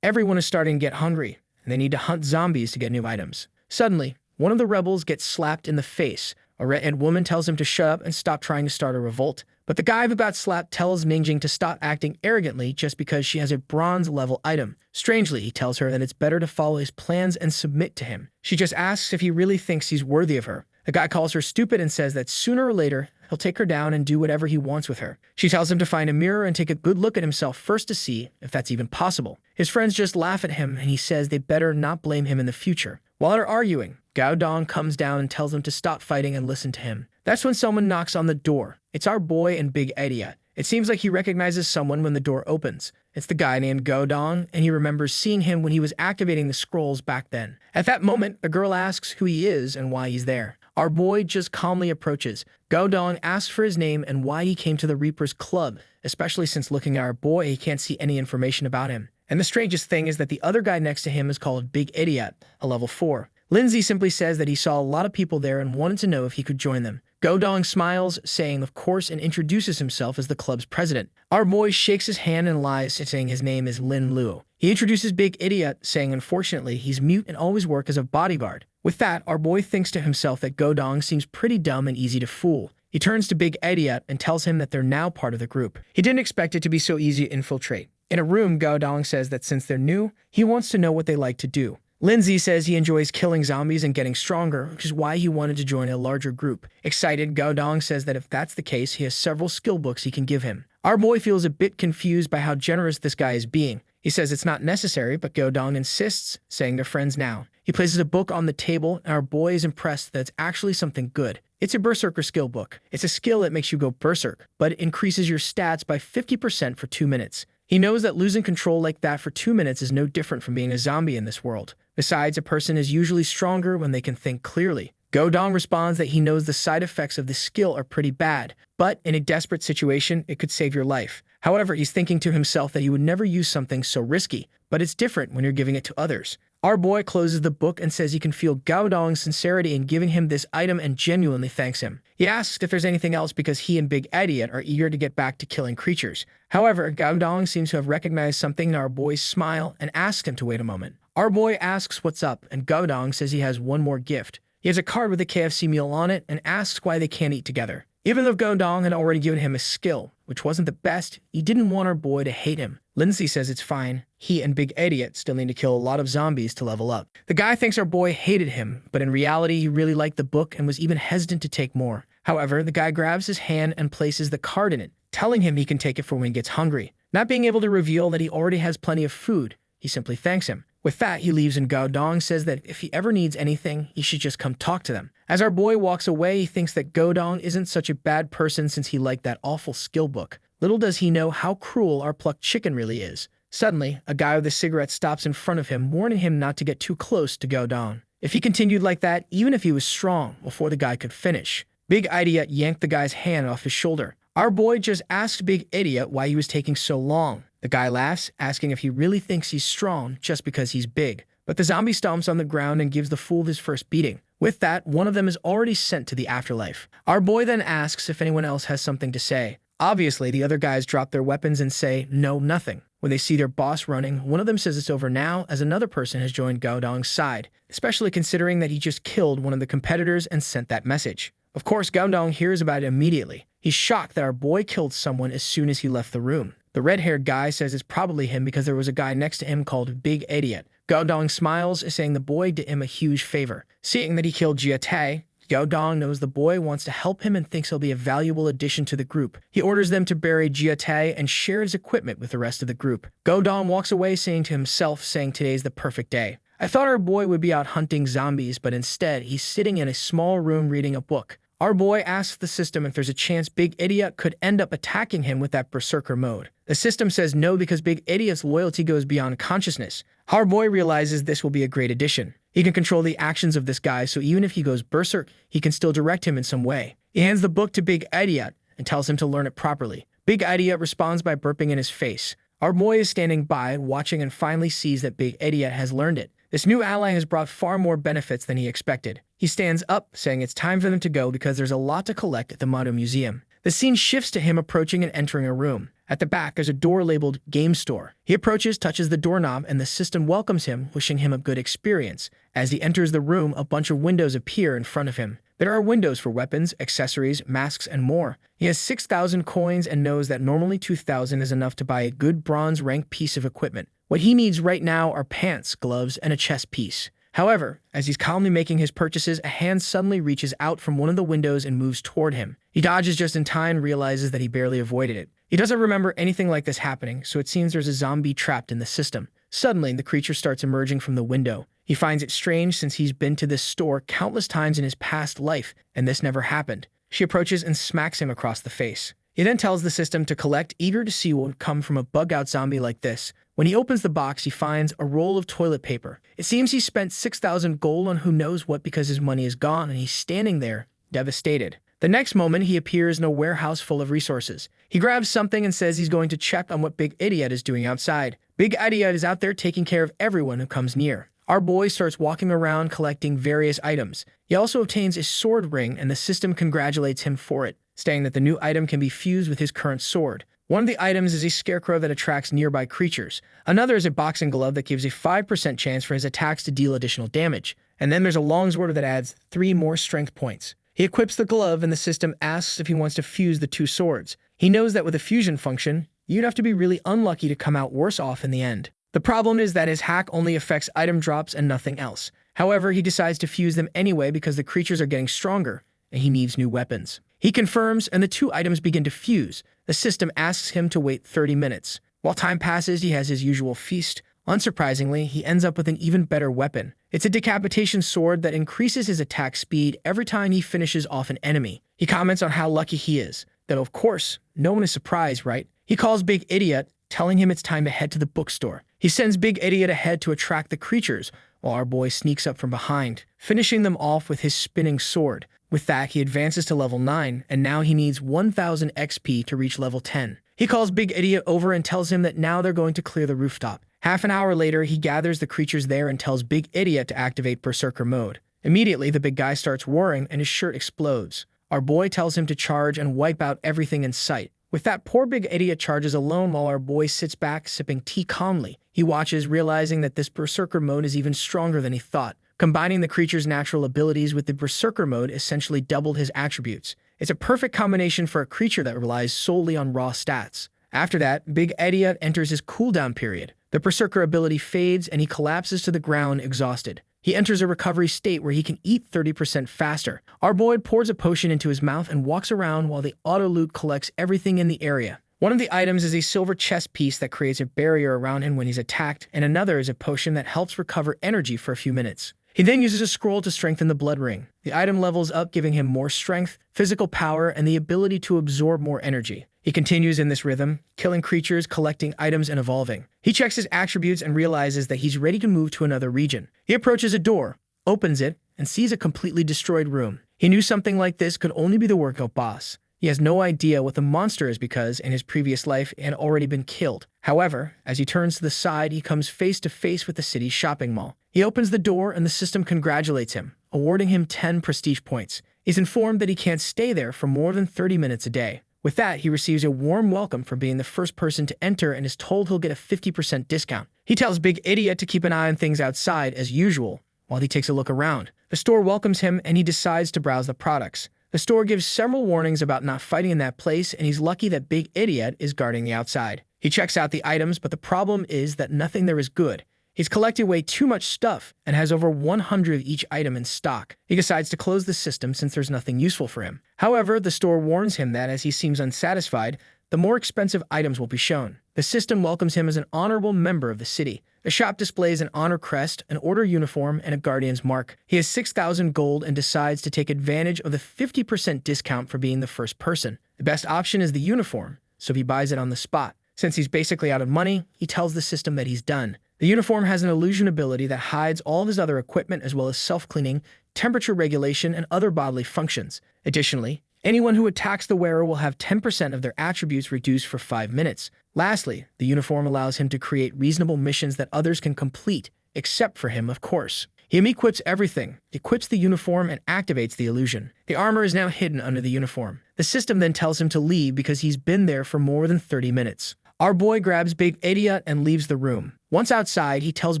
Everyone is starting to get hungry, and they need to hunt zombies to get new items. Suddenly, one of the rebels gets slapped in the face. A red-haired woman tells him to shut up and stop trying to start a revolt. But the guy who got slapped tells Mingjing to stop acting arrogantly just because she has a bronze-level item. Strangely, he tells her that it's better to follow his plans and submit to him. She just asks if he really thinks he's worthy of her. The guy calls her stupid and says that sooner or later, he'll take her down and do whatever he wants with her. She tells him to find a mirror and take a good look at himself first to see if that's even possible. His friends just laugh at him, and he says they better not blame him in the future. While they're arguing, Gao Dong comes down and tells them to stop fighting and listen to him. That's when someone knocks on the door. It's our boy and Big Idiot. It seems like he recognizes someone when the door opens. It's the guy named Go Dong, and he remembers seeing him when he was activating the scrolls back then. At that moment, the girl asks who he is and why he's there. Our boy just calmly approaches. Go Dong asks for his name and why he came to the Reaper's Club, especially since looking at our boy, he can't see any information about him. And the strangest thing is that the other guy next to him is called Big Idiot, a level 4. Lindsay simply says that he saw a lot of people there and wanted to know if he could join them. Go Dong smiles, saying of course, and introduces himself as the club's president. Our boy shakes his hand and lies, saying his name is Lin Luo. He introduces Big Idiot, saying unfortunately he's mute and always works as a bodyguard. With that, our boy thinks to himself that Go Dong seems pretty dumb and easy to fool. He turns to Big Idiot and tells him that they're now part of the group. He didn't expect it to be so easy to infiltrate. In a room, Go Dong says that since they're new, he wants to know what they like to do. Lindsay says he enjoys killing zombies and getting stronger, which is why he wanted to join a larger group. Excited, Go Dong says that if that's the case, he has several skill books he can give him. Our boy feels a bit confused by how generous this guy is being. He says it's not necessary, but Go Dong insists, saying they're friends now. He places a book on the table, and our boy is impressed that it's actually something good. It's a Berserker skill book. It's a skill that makes you go berserk, but it increases your stats by 50% for 2 minutes. He knows that losing control like that for 2 minutes is no different from being a zombie in this world. Besides, a person is usually stronger when they can think clearly. Go Dong responds that he knows the side effects of this skill are pretty bad, but in a desperate situation, it could save your life. However, he's thinking to himself that he would never use something so risky, but it's different when you're giving it to others. Our boy closes the book and says he can feel Gao Dong's sincerity in giving him this item and genuinely thanks him. He asks if there's anything else because he and Big Idiot are eager to get back to killing creatures. However, Gao Dong seems to have recognized something in our boy's smile and asks him to wait a moment. Our boy asks what's up, and Gao Dong says he has one more gift. He has a card with a KFC meal on it and asks why they can't eat together. Even though Go Dong had already given him a skill, which wasn't the best, he didn't want our boy to hate him. Lindsay says it's fine. He and Big Idiot still need to kill a lot of zombies to level up. The guy thinks our boy hated him, but in reality, he really liked the book and was even hesitant to take more. However, the guy grabs his hand and places the card in it, telling him he can take it for when he gets hungry. Not being able to reveal that he already has plenty of food, he simply thanks him. With that, he leaves and Gao Dong says that if he ever needs anything, he should just come talk to them. As our boy walks away, he thinks that Gao Dong isn't such a bad person since he liked that awful skill book. Little does he know how cruel our plucked chicken really is. Suddenly, a guy with a cigarette stops in front of him, warning him not to get too close to Gao Dong. If he continued like that, even if he was strong, before the guy could finish, Big Idiot yanked the guy's hand off his shoulder. Our boy just asked Big Idiot why he was taking so long. The guy laughs, asking if he really thinks he's strong just because he's big. But the zombie stomps on the ground and gives the fool his first beating. With that, one of them is already sent to the afterlife. Our boy then asks if anyone else has something to say. Obviously, the other guys drop their weapons and say, no, nothing. When they see their boss running, one of them says it's over now as another person has joined Gao Dong's side, especially considering that he just killed one of the competitors and sent that message. Of course, Gao Dong hears about it immediately. He's shocked that our boy killed someone as soon as he left the room. The red-haired guy says it's probably him because there was a guy next to him called Big Idiot. Gao Dong smiles, saying the boy did him a huge favor. Seeing that he killed Jia Tai, Gao Dong knows the boy wants to help him and thinks he'll be a valuable addition to the group. He orders them to bury Jia Tai and share his equipment with the rest of the group. Gao Dong walks away saying to himself, today's the perfect day. I thought our boy would be out hunting zombies, but instead he's sitting in a small room reading a book. Our boy asks the system if there's a chance Big Idiot could end up attacking him with that berserker mode. The system says no because Big Idiot's loyalty goes beyond consciousness. Our boy realizes this will be a great addition. He can control the actions of this guy, so even if he goes berserk, he can still direct him in some way. He hands the book to Big Idiot and tells him to learn it properly. Big Idiot responds by burping in his face. Our boy is standing by, watching, and finally sees that Big Idiot has learned it. This new ally has brought far more benefits than he expected. He stands up, saying it's time for them to go because there's a lot to collect at the Mado Museum. The scene shifts to him approaching and entering a room. At the back, there's a door labeled Game Store. He approaches, touches the doorknob, and the system welcomes him, wishing him a good experience. As he enters the room, a bunch of windows appear in front of him. There are windows for weapons, accessories, masks, and more. He has 6,000 coins and knows that normally 2,000 is enough to buy a good bronze rank piece of equipment. What he needs right now are pants, gloves, and a chest piece. However, as he's calmly making his purchases, a hand suddenly reaches out from one of the windows and moves toward him. He dodges just in time and realizes that he barely avoided it. He doesn't remember anything like this happening, so it seems there's a zombie trapped in the system. Suddenly, the creature starts emerging from the window. He finds it strange since he's been to this store countless times in his past life, and this never happened. She approaches and smacks him across the face. He then tells the system to collect, eager to see what would come from a bug-out zombie like this. When he opens the box, he finds a roll of toilet paper. It seems he spent 6,000 gold on who knows what because his money is gone, and he's standing there, devastated. The next moment, he appears in a warehouse full of resources. He grabs something and says he's going to check on what Big Idiot is doing outside. Big Idiot is out there taking care of everyone who comes near. Our boy starts walking around collecting various items. He also obtains a sword ring, and the system congratulates him for it, saying that the new item can be fused with his current sword. One of the items is a scarecrow that attracts nearby creatures. Another is a boxing glove that gives a 5% chance for his attacks to deal additional damage. And then there's a longsword that adds 3 more strength points. He equips the glove and the system asks if he wants to fuse the 2 swords. He knows that with a fusion function, you'd have to be really unlucky to come out worse off in the end. The problem is that his hack only affects item drops and nothing else. However, he decides to fuse them anyway because the creatures are getting stronger, and he needs new weapons. He confirms, and the 2 items begin to fuse. The system asks him to wait 30 minutes. While time passes, he has his usual feast. Unsurprisingly, he ends up with an even better weapon. It's a decapitation sword that increases his attack speed every time he finishes off an enemy. He comments on how lucky he is. Though, of course, no one is surprised, right? He calls Big Idiot, telling him it's time to head to the bookstore. He sends Big Idiot ahead to attract the creatures, while our boy sneaks up from behind, finishing them off with his spinning sword. With that, he advances to level 9, and now he needs 1,000 XP to reach level 10. He calls Big Idiot over and tells him that now they're going to clear the rooftop. Half an hour later, he gathers the creatures there and tells Big Idiot to activate Berserker mode. Immediately, the big guy starts roaring and his shirt explodes. Our boy tells him to charge and wipe out everything in sight. With that, poor Big Idiot charges alone while our boy sits back, sipping tea calmly. He watches, realizing that this Berserker mode is even stronger than he thought. Combining the creature's natural abilities with the Berserker mode essentially doubled his attributes. It's a perfect combination for a creature that relies solely on raw stats. After that, Big Idiot enters his cooldown period. The Berserker ability fades and he collapses to the ground exhausted. He enters a recovery state where he can eat 30% faster. Our boy pours a potion into his mouth and walks around while the auto-loot collects everything in the area. One of the items is a silver chest piece that creates a barrier around him when he's attacked, and another is a potion that helps recover energy for a few minutes. He then uses a scroll to strengthen the blood ring. The item levels up, giving him more strength, physical power, and the ability to absorb more energy. He continues in this rhythm, killing creatures, collecting items, and evolving. He checks his attributes and realizes that he's ready to move to another region. He approaches a door, opens it, and sees a completely destroyed room. He knew something like this could only be the work of boss. He has no idea what the monster is because, in his previous life, it had already been killed. However, as he turns to the side, he comes face to face with the city's shopping mall. He opens the door and the system congratulates him, awarding him 10 prestige points. He's informed that he can't stay there for more than 30 minutes a day. With that, he receives a warm welcome for being the first person to enter and is told he'll get a 50% discount. He tells Big Idiot to keep an eye on things outside as usual, while he takes a look around. The store welcomes him and he decides to browse the products. The store gives several warnings about not fighting in that place, and he's lucky that Big Idiot is guarding the outside. He checks out the items, but the problem is that nothing there is good. He's collected way too much stuff and has over 100 of each item in stock. He decides to close the system since there's nothing useful for him. However, the store warns him that as he seems unsatisfied, the more expensive items will be shown. The system welcomes him as an honorable member of the city. The shop displays an honor crest, an order uniform, and a guardian's mark. He has 6,000 gold and decides to take advantage of the 50% discount for being the first person. The best option is the uniform, so he buys it on the spot. Since he's basically out of money, he tells the system that he's done. The uniform has an illusion ability that hides all of his other equipment as well as self-cleaning, temperature regulation, and other bodily functions. Additionally, anyone who attacks the wearer will have 10% of their attributes reduced for 5 minutes. Lastly, the uniform allows him to create reasonable missions that others can complete, except for him, of course. He equips everything, equips the uniform, and activates the illusion. The armor is now hidden under the uniform. The system then tells him to leave because he's been there for more than 30 minutes. Our boy grabs Big Idiot and leaves the room. Once outside, he tells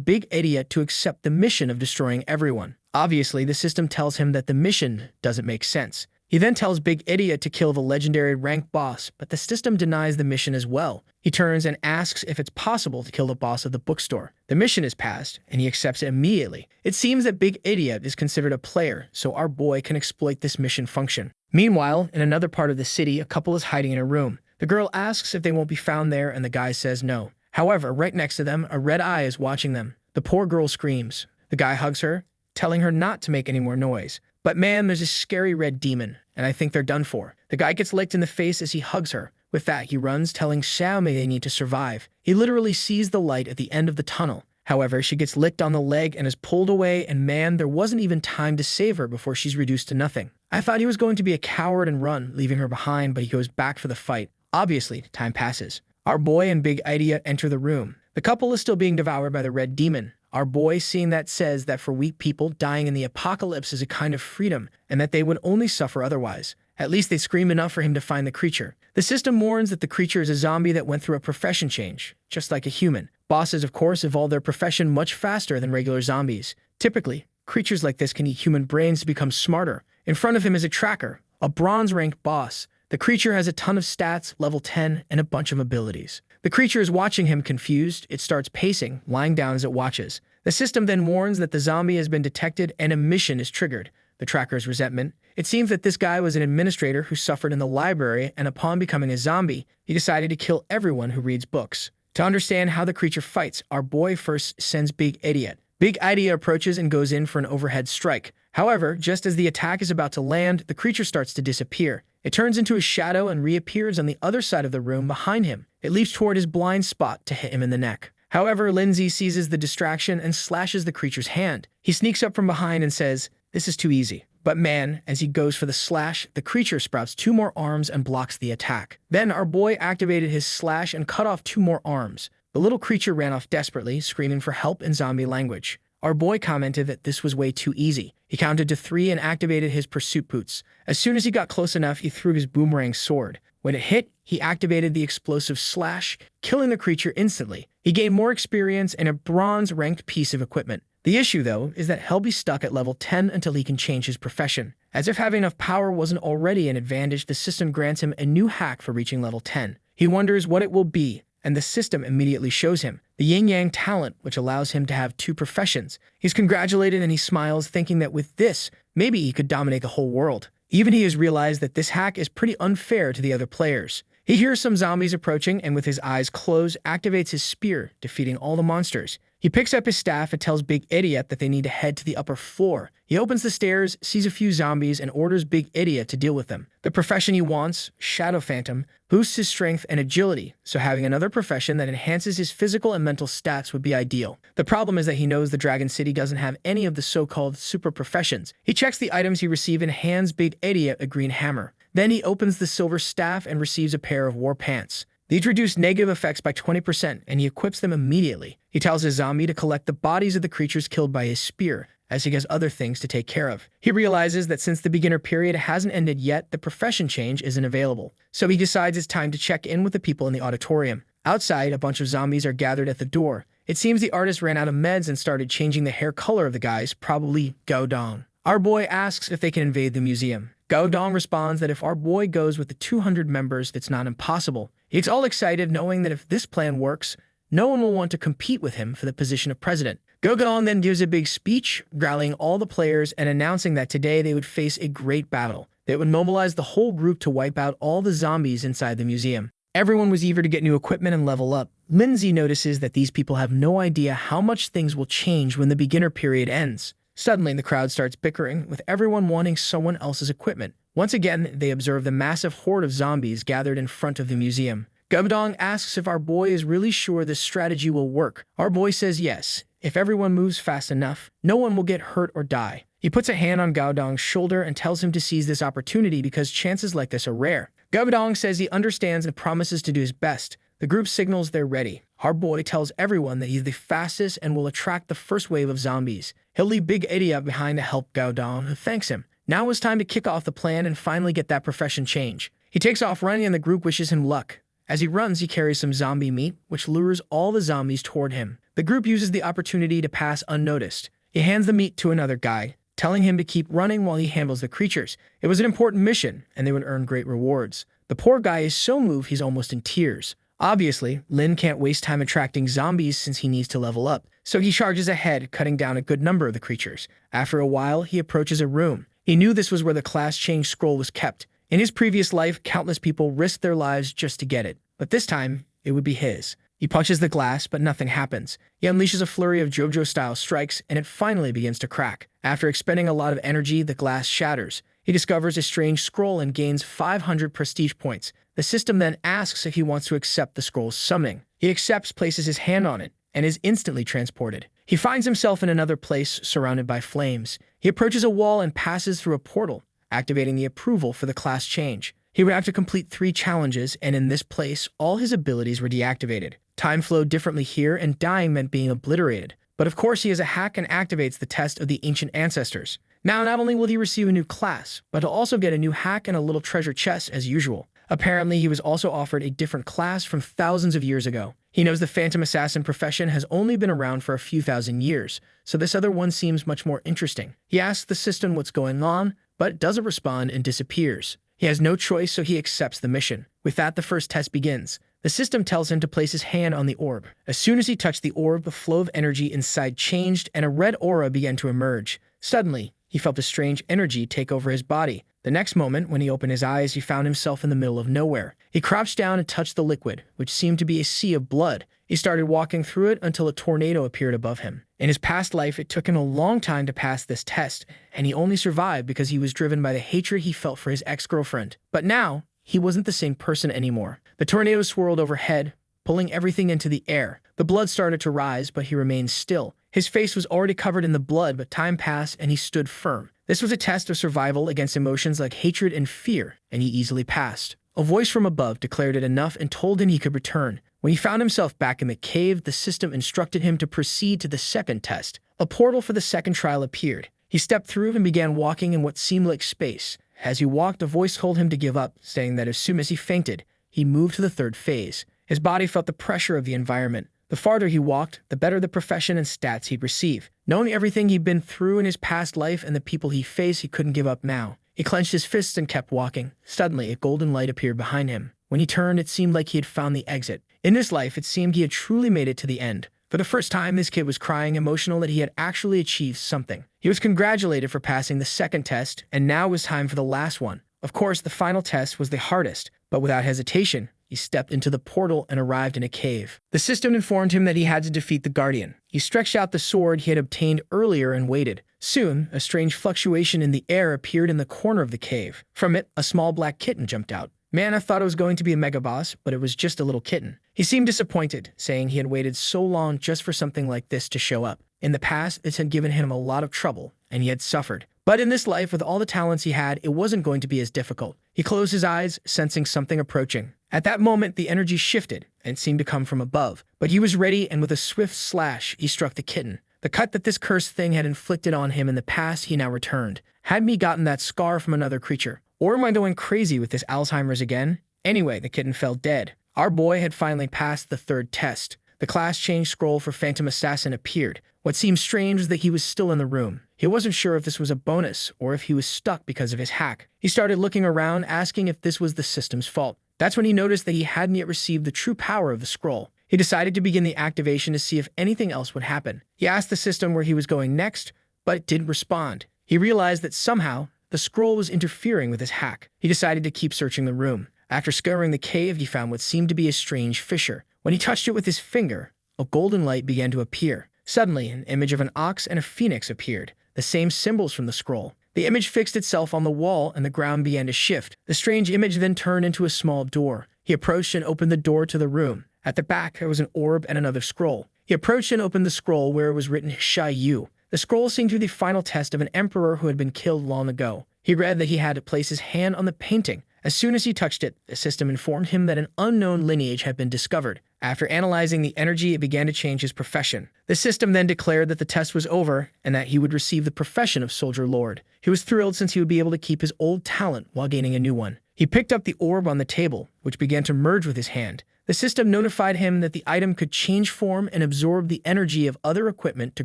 Big Idiot to accept the mission of destroying everyone. Obviously, the system tells him that the mission doesn't make sense. He then tells Big Idiot to kill the legendary rank boss, but the system denies the mission as well. He turns and asks if it's possible to kill the boss of the bookstore. The mission is passed, and he accepts it immediately. It seems that Big Idiot is considered a player, so our boy can exploit this mission function. Meanwhile, in another part of the city, a couple is hiding in a room. The girl asks if they won't be found there, and the guy says no. However, right next to them, a red eye is watching them. The poor girl screams. The guy hugs her, telling her not to make any more noise. But man, there's a scary red demon, and I think they're done for. The guy gets licked in the face as he hugs her. With that, he runs, telling Xiaomei they need to survive. He literally sees the light at the end of the tunnel. However, she gets licked on the leg and is pulled away, and man, there wasn't even time to save her before she's reduced to nothing. I thought he was going to be a coward and run, leaving her behind, but he goes back for the fight. Obviously, time passes. Our boy and Big Idiot enter the room. The couple is still being devoured by the red demon. Our boy, seeing that, says that for weak people, dying in the apocalypse is a kind of freedom, and that they would only suffer otherwise. At least they scream enough for him to find the creature. The system warns that the creature is a zombie that went through a profession change, just like a human. Bosses, of course, evolve their profession much faster than regular zombies. Typically, creatures like this can eat human brains to become smarter. In front of him is a tracker, a bronze-ranked boss. The creature has a ton of stats, level 10, and a bunch of abilities. The creature is watching him confused. It starts pacing, lying down as it watches. The system then warns that the zombie has been detected and a mission is triggered. The tracker's resentment. It seems that this guy was an administrator who suffered in the library, and upon becoming a zombie, he decided to kill everyone who reads books. To understand how the creature fights, our boy first sends Big Idiot. Big Idiot approaches and goes in for an overhead strike. However, just as the attack is about to land, the creature starts to disappear. It turns into a shadow and reappears on the other side of the room behind him. It leaps toward his blind spot to hit him in the neck. However, Lindsay seizes the distraction and slashes the creature's hand. He sneaks up from behind and says, "This is too easy." But man, as he goes for the slash, the creature sprouts 2 more arms and blocks the attack. Then our boy activated his slash and cut off 2 more arms. The little creature ran off desperately, screaming for help in zombie language. Our boy commented that this was way too easy. He counted to 3 and activated his pursuit boots. As soon as he got close enough, he threw his boomerang sword. When it hit, he activated the explosive slash, killing the creature instantly. He gained more experience and a bronze-ranked piece of equipment. The issue, though, is that he'll be stuck at level 10 until he can change his profession. As if having enough power wasn't already an advantage, the system grants him a new hack for reaching level 10. He wonders what it will be, and the system immediately shows him the yin-yang talent, which allows him to have 2 professions. He's congratulated and he smiles, thinking that with this, maybe he could dominate the whole world. Even he has realized that this hack is pretty unfair to the other players. He hears some zombies approaching and with his eyes closed, activates his spear, defeating all the monsters. He picks up his staff and tells Big Idiot that they need to head to the upper floor. He opens the stairs, sees a few zombies, and orders Big Idiot to deal with them. The profession he wants, Shadow Phantom, boosts his strength and agility, so having another profession that enhances his physical and mental stats would be ideal. The problem is that he knows the Dragon City doesn't have any of the so-called super professions. He checks the items he received and hands Big Idiot a green hammer. Then he opens the silver staff and receives a pair of war pants. These reduce negative effects by 20%, and he equips them immediately. He tells his zombie to collect the bodies of the creatures killed by his spear, as he has other things to take care of. He realizes that since the beginner period hasn't ended yet, the profession change isn't available. So he decides it's time to check in with the people in the auditorium. Outside, a bunch of zombies are gathered at the door. It seems the artist ran out of meds and started changing the hair color of the guys, probably Gao Dong. Our boy asks if they can invade the museum. Gao Dong responds that if our boy goes with the 200 members, it's not impossible. He's all excited knowing that if this plan works, no one will want to compete with him for the position of president. Gao Dong then gives a big speech, rallying all the players and announcing that today they would face a great battle. They would mobilize the whole group to wipe out all the zombies inside the museum. Everyone was eager to get new equipment and level up. Lindsay notices that these people have no idea how much things will change when the beginner period ends. Suddenly, the crowd starts bickering, with everyone wanting someone else's equipment. Once again, they observe the massive horde of zombies gathered in front of the museum. Gubdong asks if our boy is really sure this strategy will work. Our boy says yes. If everyone moves fast enough, no one will get hurt or die. He puts a hand on Gaodong's shoulder and tells him to seize this opportunity because chances like this are rare. Gubdong says he understands and promises to do his best. The group signals they're ready. Our boy tells everyone that he's the fastest and will attract the first wave of zombies. He'll leave Big Idiot behind to help Gaodong, who thanks him. Now is time to kick off the plan and finally get that profession change. He takes off running and the group wishes him luck. As he runs, he carries some zombie meat, which lures all the zombies toward him. The group uses the opportunity to pass unnoticed. He hands the meat to another guy, telling him to keep running while he handles the creatures. It was an important mission, and they would earn great rewards. The poor guy is so moved he's almost in tears. Obviously, Lin can't waste time attracting zombies since he needs to level up, so he charges ahead, cutting down a good number of the creatures. After a while, he approaches a room. He knew this was where the class change scroll was kept. In his previous life, countless people risked their lives just to get it, but this time, it would be his. He punches the glass, but nothing happens. He unleashes a flurry of JoJo-style strikes, and it finally begins to crack. After expending a lot of energy, the glass shatters. He discovers a strange scroll and gains 500 prestige points. The system then asks if he wants to accept the scroll's summoning. He accepts, places his hand on it, and is instantly transported. He finds himself in another place, surrounded by flames. He approaches a wall and passes through a portal, activating the approval for the class change. He would have to complete 3 challenges, and in this place, all his abilities were deactivated. Time flowed differently here, and dying meant being obliterated. But of course, he has a hack and activates the test of the ancient ancestors. Now, not only will he receive a new class, but he'll also get a new hack and a little treasure chest as usual. Apparently, he was also offered a different class from thousands of years ago. He knows the Phantom Assassin profession has only been around for a few thousand years, so this other one seems much more interesting. He asks the system what's going on, but doesn't respond and disappears. He has no choice, so he accepts the mission. With that, the first test begins. The system tells him to place his hand on the orb. As soon as he touched the orb, the flow of energy inside changed and a red aura began to emerge. Suddenly, he felt a strange energy take over his body. The next moment, when he opened his eyes, he found himself in the middle of nowhere. He crouched down and touched the liquid, which seemed to be a sea of blood. He started walking through it until a tornado appeared above him. In his past life, it took him a long time to pass this test, and he only survived because he was driven by the hatred he felt for his ex-girlfriend. But now, he wasn't the same person anymore. The tornado swirled overhead, pulling everything into the air. The blood started to rise, but he remained still. His face was already covered in the blood, but time passed and he stood firm. This was a test of survival against emotions like hatred and fear, and he easily passed. A voice from above declared it enough and told him he could return. When he found himself back in the cave, the system instructed him to proceed to the second test. A portal for the second trial appeared. He stepped through and began walking in what seemed like space. As he walked, a voice told him to give up, saying that as soon as he fainted, he moved to the third phase. His body felt the pressure of the environment. The farther he walked, the better the profession and stats he'd receive. Knowing everything he'd been through in his past life and the people he faced, he couldn't give up now. He clenched his fists and kept walking. Suddenly, a golden light appeared behind him. When he turned, it seemed like he had found the exit. In this life, it seemed he had truly made it to the end. For the first time, this kid was crying, emotional that he had actually achieved something. He was congratulated for passing the second test, and now it was time for the last one. Of course, the final test was the hardest, But without hesitation, he stepped into the portal and arrived in a cave. The system informed him that he had to defeat the Guardian. He stretched out the sword he had obtained earlier and waited. Soon, a strange fluctuation in the air appeared in the corner of the cave. From it, a small black kitten jumped out. Man, I thought it was going to be a mega boss, but it was just a little kitten. He seemed disappointed, saying he had waited so long just for something like this to show up. In the past, this had given him a lot of trouble, and he had suffered. But in this life, with all the talents he had, it wasn't going to be as difficult. He closed his eyes, sensing something approaching. At that moment, the energy shifted, and seemed to come from above. But he was ready, and with a swift slash, he struck the kitten. The cut that this cursed thing had inflicted on him in the past, he now returned. Had me gotten that scar from another creature? Or am I going crazy with this Alzheimer's again? Anyway, the kitten fell dead. Our boy had finally passed the third test. The class change scroll for Phantom Assassin appeared. What seemed strange was that he was still in the room. He wasn't sure if this was a bonus or if he was stuck because of his hack. He started looking around, asking if this was the system's fault. That's when he noticed that he hadn't yet received the true power of the scroll. He decided to begin the activation to see if anything else would happen. He asked the system where he was going next, but it didn't respond. He realized that somehow, the scroll was interfering with his hack. He decided to keep searching the room. After scouring the cave, he found what seemed to be a strange fissure. When he touched it with his finger, a golden light began to appear. Suddenly, an image of an ox and a phoenix appeared, the same symbols from the scroll. The image fixed itself on the wall, and the ground began to shift. The strange image then turned into a small door. He approached and opened the door to the room. At the back, there was an orb and another scroll. He approached and opened the scroll where it was written Shai Yu. The scroll seemed to be the final test of an emperor who had been killed long ago. He read that he had to place his hand on the painting. As soon as he touched it, the system informed him that an unknown lineage had been discovered. After analyzing the energy, it began to change his profession. The system then declared that the test was over and that he would receive the profession of Soldier Lord. He was thrilled since he would be able to keep his old talent while gaining a new one. He picked up the orb on the table, which began to merge with his hand. The system notified him that the item could change form and absorb the energy of other equipment to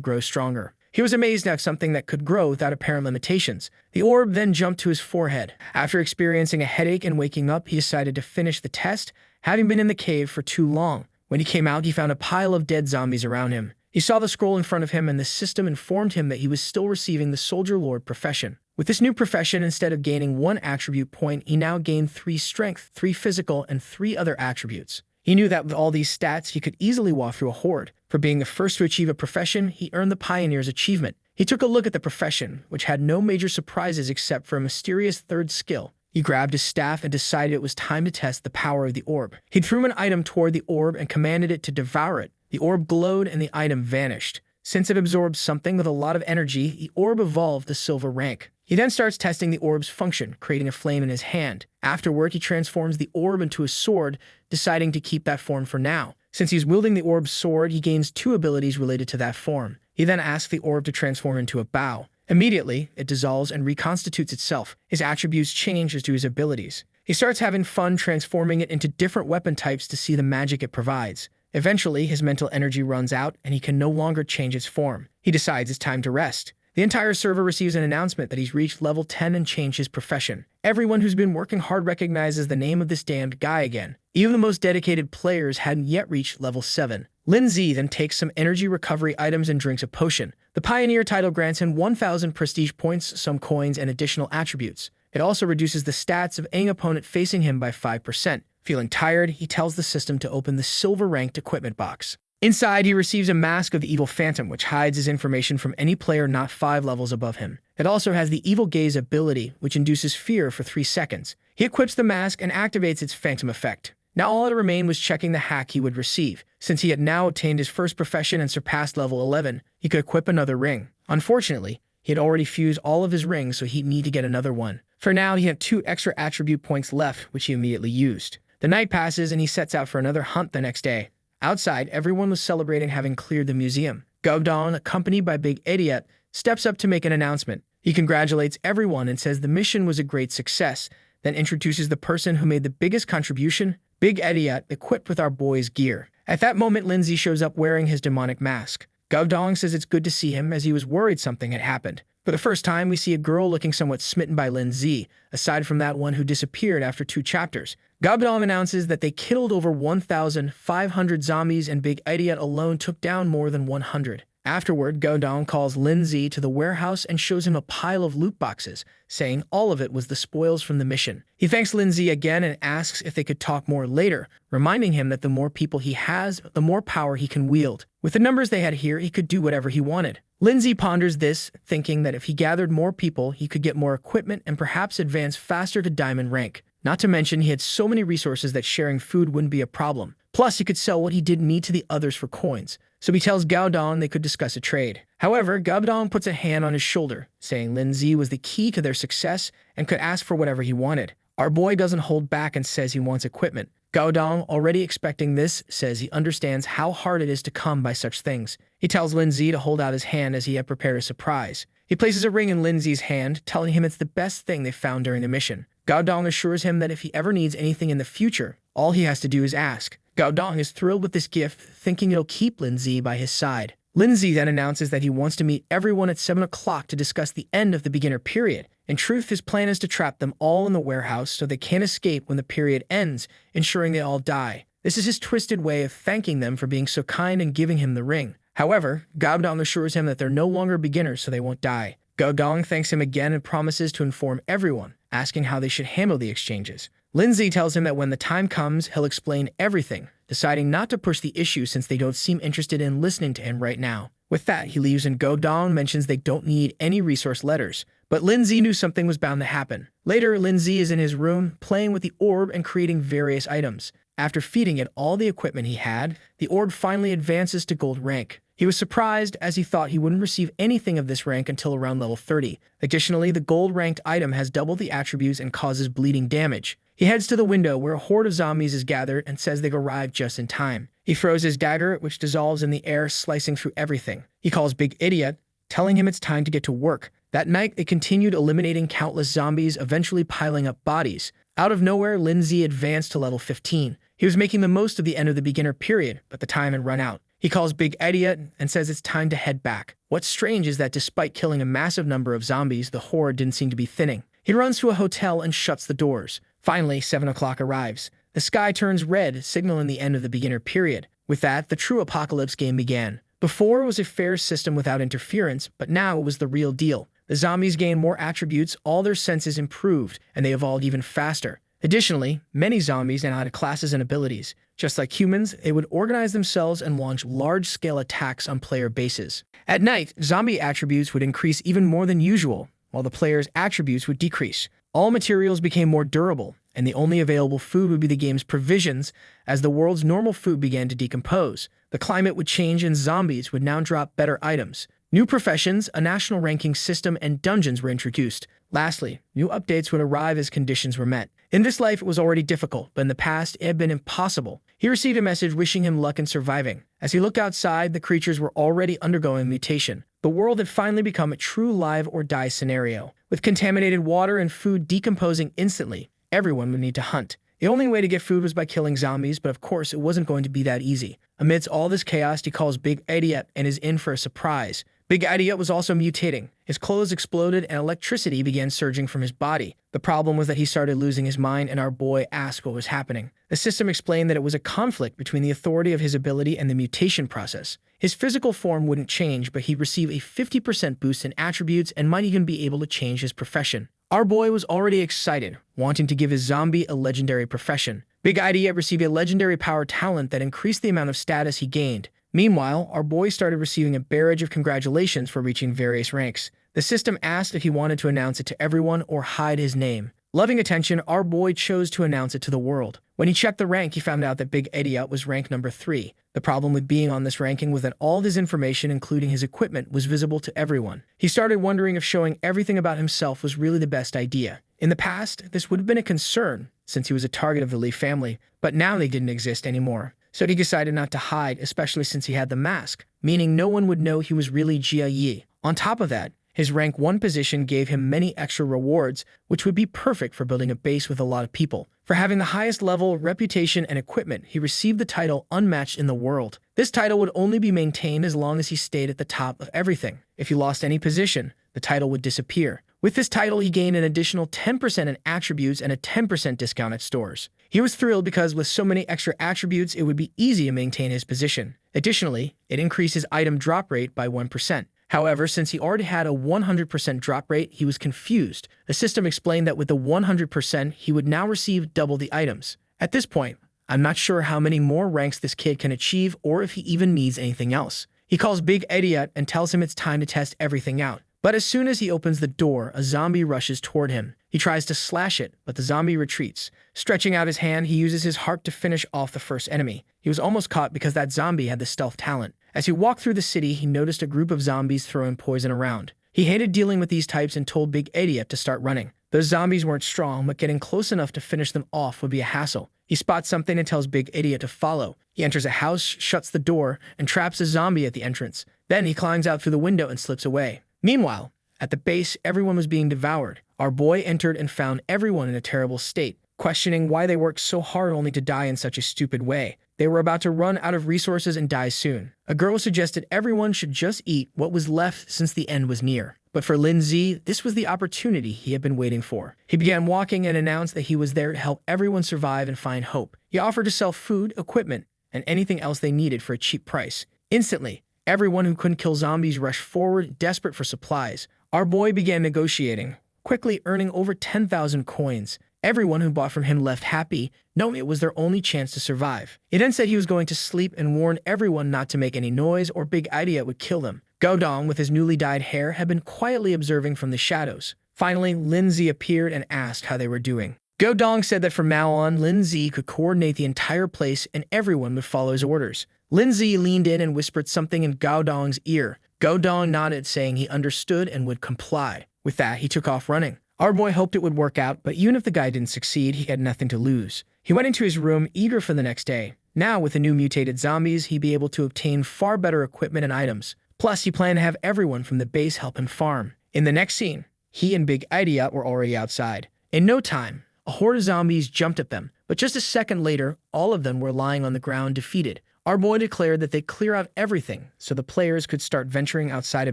grow stronger. He was amazed at something that could grow without apparent limitations. The orb then jumped to his forehead. After experiencing a headache and waking up, he decided to finish the test, having been in the cave for too long. When he came out, he found a pile of dead zombies around him. He saw the scroll in front of him, and the system informed him that he was still receiving the Soldier Lord profession. With this new profession, instead of gaining 1 attribute point, he now gained 3 strength, 3 physical, and 3 other attributes. He knew that with all these stats, he could easily walk through a horde. For being the first to achieve a profession, he earned the Pioneer's Achievement. He took a look at the profession, which had no major surprises except for a mysterious third skill. He grabbed his staff and decided it was time to test the power of the orb. He threw an item toward the orb and commanded it to devour it. The orb glowed and the item vanished. Since it absorbed something with a lot of energy, the orb evolved to silver rank. He then starts testing the orb's function, creating a flame in his hand. Afterward, he transforms the orb into a sword, deciding to keep that form for now. Since he's wielding the orb's sword, he gains 2 abilities related to that form. He then asks the orb to transform into a bow. Immediately, it dissolves and reconstitutes itself. His attributes change as do his abilities. He starts having fun transforming it into different weapon types to see the magic it provides. Eventually, his mental energy runs out and he can no longer change its form. He decides it's time to rest. The entire server receives an announcement that he's reached level 10 and changed his profession. Everyone who's been working hard recognizes the name of this damned guy again. Even the most dedicated players hadn't yet reached level 7. Lin Z then takes some energy recovery items and drinks a potion. The Pioneer title grants him 1,000 prestige points, some coins, and additional attributes. It also reduces the stats of any opponent facing him by 5%. Feeling tired, he tells the system to open the silver-ranked equipment box. Inside, he receives a mask of the Evil Phantom, which hides his information from any player not 5 levels above him. It also has the Evil Gaze ability, which induces fear for 3 seconds. He equips the mask and activates its phantom effect. Now all that remained was checking the hack he would receive. Since he had now obtained his first profession and surpassed level 11, he could equip another ring. Unfortunately, he had already fused all of his rings, so he'd need to get another one. For now, he had 2 extra attribute points left, which he immediately used. The night passes and he sets out for another hunt the next day. Outside, everyone was celebrating having cleared the museum. Gubdong, accompanied by Big Idiot, steps up to make an announcement. He congratulates everyone and says the mission was a great success, then introduces the person who made the biggest contribution, Big Idiot, equipped with our boy's gear. At that moment, Lindsay shows up wearing his demonic mask. Gubdong says it's good to see him as he was worried something had happened. For the first time, we see a girl looking somewhat smitten by Lin Z, aside from that one who disappeared after 2 chapters. Gubdong announces that they killed over 1,500 zombies and Big Idiot alone took down more than 100. Afterward, Gaodong calls Lindsay to the warehouse and shows him a pile of loot boxes, saying all of it was the spoils from the mission. He thanks Lindsay again and asks if they could talk more later, reminding him that the more people he has, the more power he can wield. With the numbers they had here, he could do whatever he wanted. Lindsay ponders this, thinking that if he gathered more people, he could get more equipment and perhaps advance faster to diamond rank. Not to mention, he had so many resources that sharing food wouldn't be a problem. Plus, he could sell what he didn't need to the others for coins. So he tells Gaodong they could discuss a trade. However, Gaodong puts a hand on his shoulder, saying Lindsay was the key to their success and could ask for whatever he wanted. Our boy doesn't hold back and says he wants equipment. Gaodong, already expecting this, says he understands how hard it is to come by such things. He tells Lindsay to hold out his hand as he had prepared a surprise. He places a ring in Lindsay's hand, telling him it's the best thing they found during the mission. Gaodong assures him that if he ever needs anything in the future, all he has to do is ask. Gaodong is thrilled with this gift, thinking it'll keep Lindsay by his side. Lindsay then announces that he wants to meet everyone at 7 o'clock to discuss the end of the beginner period. In truth, his plan is to trap them all in the warehouse so they can't escape when the period ends, ensuring they all die. This is his twisted way of thanking them for being so kind and giving him the ring. However, Gaodong assures him that they're no longer beginners so they won't die. Gaodong thanks him again and promises to inform everyone, asking how they should handle the exchanges. Lindsay tells him that when the time comes, he'll explain everything, deciding not to push the issue since they don't seem interested in listening to him right now. With that, he leaves and Gaodong mentions they don't need any resource letters. But Lindsay knew something was bound to happen. Later, Lindsay is in his room, playing with the orb and creating various items. After feeding it all the equipment he had, the orb finally advances to gold rank. He was surprised as he thought he wouldn't receive anything of this rank until around level 30. Additionally, the gold-ranked item has double the attributes and causes bleeding damage. He heads to the window where a horde of zombies is gathered and says they've arrived just in time. He throws his dagger, which dissolves in the air, slicing through everything. He calls Big Idiot, telling him it's time to get to work. That night, they continued eliminating countless zombies, eventually piling up bodies. Out of nowhere, Lindsay advanced to level 15. He was making the most of the end of the beginner period, but the time had run out. He calls Big Idiot and says it's time to head back. What's strange is that despite killing a massive number of zombies, the horde didn't seem to be thinning. He runs to a hotel and shuts the doors. Finally, 7 o'clock arrives. The sky turns red, signaling the end of the beginner period. With that, the true apocalypse game began. Before, it was a fair system without interference, but now it was the real deal. The zombies gained more attributes, all their senses improved, and they evolved even faster. Additionally, many zombies now had classes and abilities. Just like humans, they would organize themselves and launch large-scale attacks on player bases. At night, zombie attributes would increase even more than usual, while the player's attributes would decrease. All materials became more durable, and the only available food would be the game's provisions as the world's normal food began to decompose. The climate would change and zombies would now drop better items. New professions, a national ranking system, and dungeons were introduced. Lastly, new updates would arrive as conditions were met. In this life, it was already difficult, but in the past, it had been impossible. He received a message wishing him luck in surviving. As he looked outside, the creatures were already undergoing mutation. The world had finally become a true live-or-die scenario. With contaminated water and food decomposing instantly, everyone would need to hunt. The only way to get food was by killing zombies, but of course, it wasn't going to be that easy. Amidst all this chaos, he calls Big Idiot and is in for a surprise. Big Idiot was also mutating. His clothes exploded and electricity began surging from his body. The problem was that he started losing his mind and our boy asked what was happening. The system explained that it was a conflict between the authority of his ability and the mutation process. His physical form wouldn't change, but he'd receive a 50% boost in attributes and might even be able to change his profession. Our boy was already excited, wanting to give his zombie a legendary profession. Big Idiot received a legendary power talent that increased the amount of status he gained. Meanwhile, our boy started receiving a barrage of congratulations for reaching various ranks. The system asked if he wanted to announce it to everyone or hide his name. Loving attention, our boy chose to announce it to the world. When he checked the rank, he found out that Big Idiot was rank number 3. The problem with being on this ranking was that all his information, including his equipment, was visible to everyone. He started wondering if showing everything about himself was really the best idea. In the past, this would have been a concern, since he was a target of the Lee family, but now they didn't exist anymore. So he decided not to hide, especially since he had the mask, meaning no one would know he was really Jia Yi. On top of that, his rank 1 position gave him many extra rewards, which would be perfect for building a base with a lot of people. For having the highest level, reputation, and equipment, he received the title Unmatched in the World. This title would only be maintained as long as he stayed at the top of everything. If he lost any position, the title would disappear. With this title, he gained an additional 10% in attributes and a 10% discount at stores. He was thrilled because with so many extra attributes, it would be easy to maintain his position. Additionally, it increased his item drop rate by 1%. However, since he already had a 100% drop rate, he was confused. The system explained that with the 100%, he would now receive double the items. At this point, I'm not sure how many more ranks this kid can achieve or if he even needs anything else. He calls Big Idiot and tells him it's time to test everything out. But as soon as he opens the door, a zombie rushes toward him. He tries to slash it, but the zombie retreats. Stretching out his hand, he uses his heart to finish off the first enemy. He was almost caught because that zombie had the stealth talent. As he walked through the city, he noticed a group of zombies throwing poison around. He hated dealing with these types and told Big Idiot to start running. Those zombies weren't strong, but getting close enough to finish them off would be a hassle. He spots something and tells Big Idiot to follow. He enters a house, shuts the door, and traps a zombie at the entrance. Then he climbs out through the window and slips away. Meanwhile, at the base, everyone was being devoured. Our boy entered and found everyone in a terrible state, questioning why they worked so hard only to die in such a stupid way. They were about to run out of resources and die soon. A girl suggested everyone should just eat what was left since the end was near. But for Lindsay, this was the opportunity he had been waiting for. He began walking and announced that he was there to help everyone survive and find hope. He offered to sell food, equipment, and anything else they needed for a cheap price. Instantly, everyone who couldn't kill zombies rushed forward, desperate for supplies. Our boy began negotiating, quickly earning over 10,000 coins. Everyone who bought from him left happy, knowing it was their only chance to survive. He then said he was going to sleep and warned everyone not to make any noise or Big Idiot would kill them. Godong, with his newly dyed hair, had been quietly observing from the shadows. Finally, Lindsay appeared and asked how they were doing. Godong said that from now on, Lindsay could coordinate the entire place and everyone would follow his orders. Lindsay leaned in and whispered something in Godong's ear. Godong nodded, saying he understood and would comply. With that, he took off running. Our boy hoped it would work out, but even if the guy didn't succeed, he had nothing to lose. He went into his room, eager for the next day. Now, with the new mutated zombies, he'd be able to obtain far better equipment and items. Plus, he planned to have everyone from the base help him farm. In the next scene, he and Big Idiot were already outside. In no time, a horde of zombies jumped at them, but just a second later, all of them were lying on the ground defeated. Our boy declared that they'd clear out everything so the players could start venturing outside a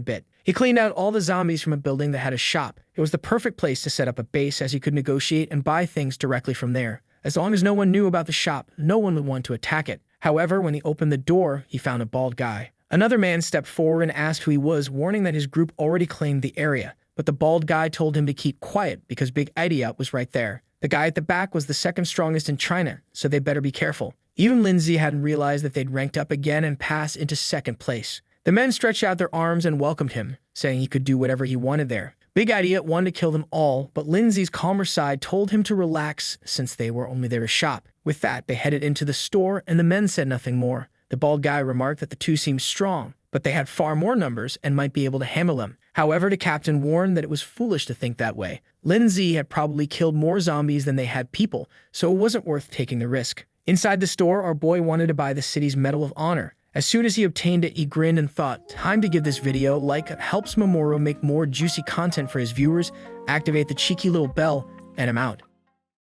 bit. He cleaned out all the zombies from a building that had a shop. It was the perfect place to set up a base as he could negotiate and buy things directly from there. As long as no one knew about the shop, no one would want to attack it. However, when he opened the door, he found a bald guy. Another man stepped forward and asked who he was, warning that his group already claimed the area. But the bald guy told him to keep quiet because Big Idiot was right there. The guy at the back was the second strongest in China, so they better be careful. Even Lindsay hadn't realized that they'd ranked up again and passed into second place. The men stretched out their arms and welcomed him, saying he could do whatever he wanted there. Big Idiot wanted to kill them all, but Lindsay's calmer side told him to relax since they were only there to shop. With that, they headed into the store and the men said nothing more. The bald guy remarked that the two seemed strong, but they had far more numbers and might be able to handle them. However, the captain warned that it was foolish to think that way. Lindsay had probably killed more zombies than they had people, so it wasn't worth taking the risk. Inside the store, our boy wanted to buy the city's Medal of Honor. As soon as he obtained it, he grinned and thought, time to give this video a like. It helps Mamoru make more juicy content for his viewers. Activate the cheeky little bell, and I'm out.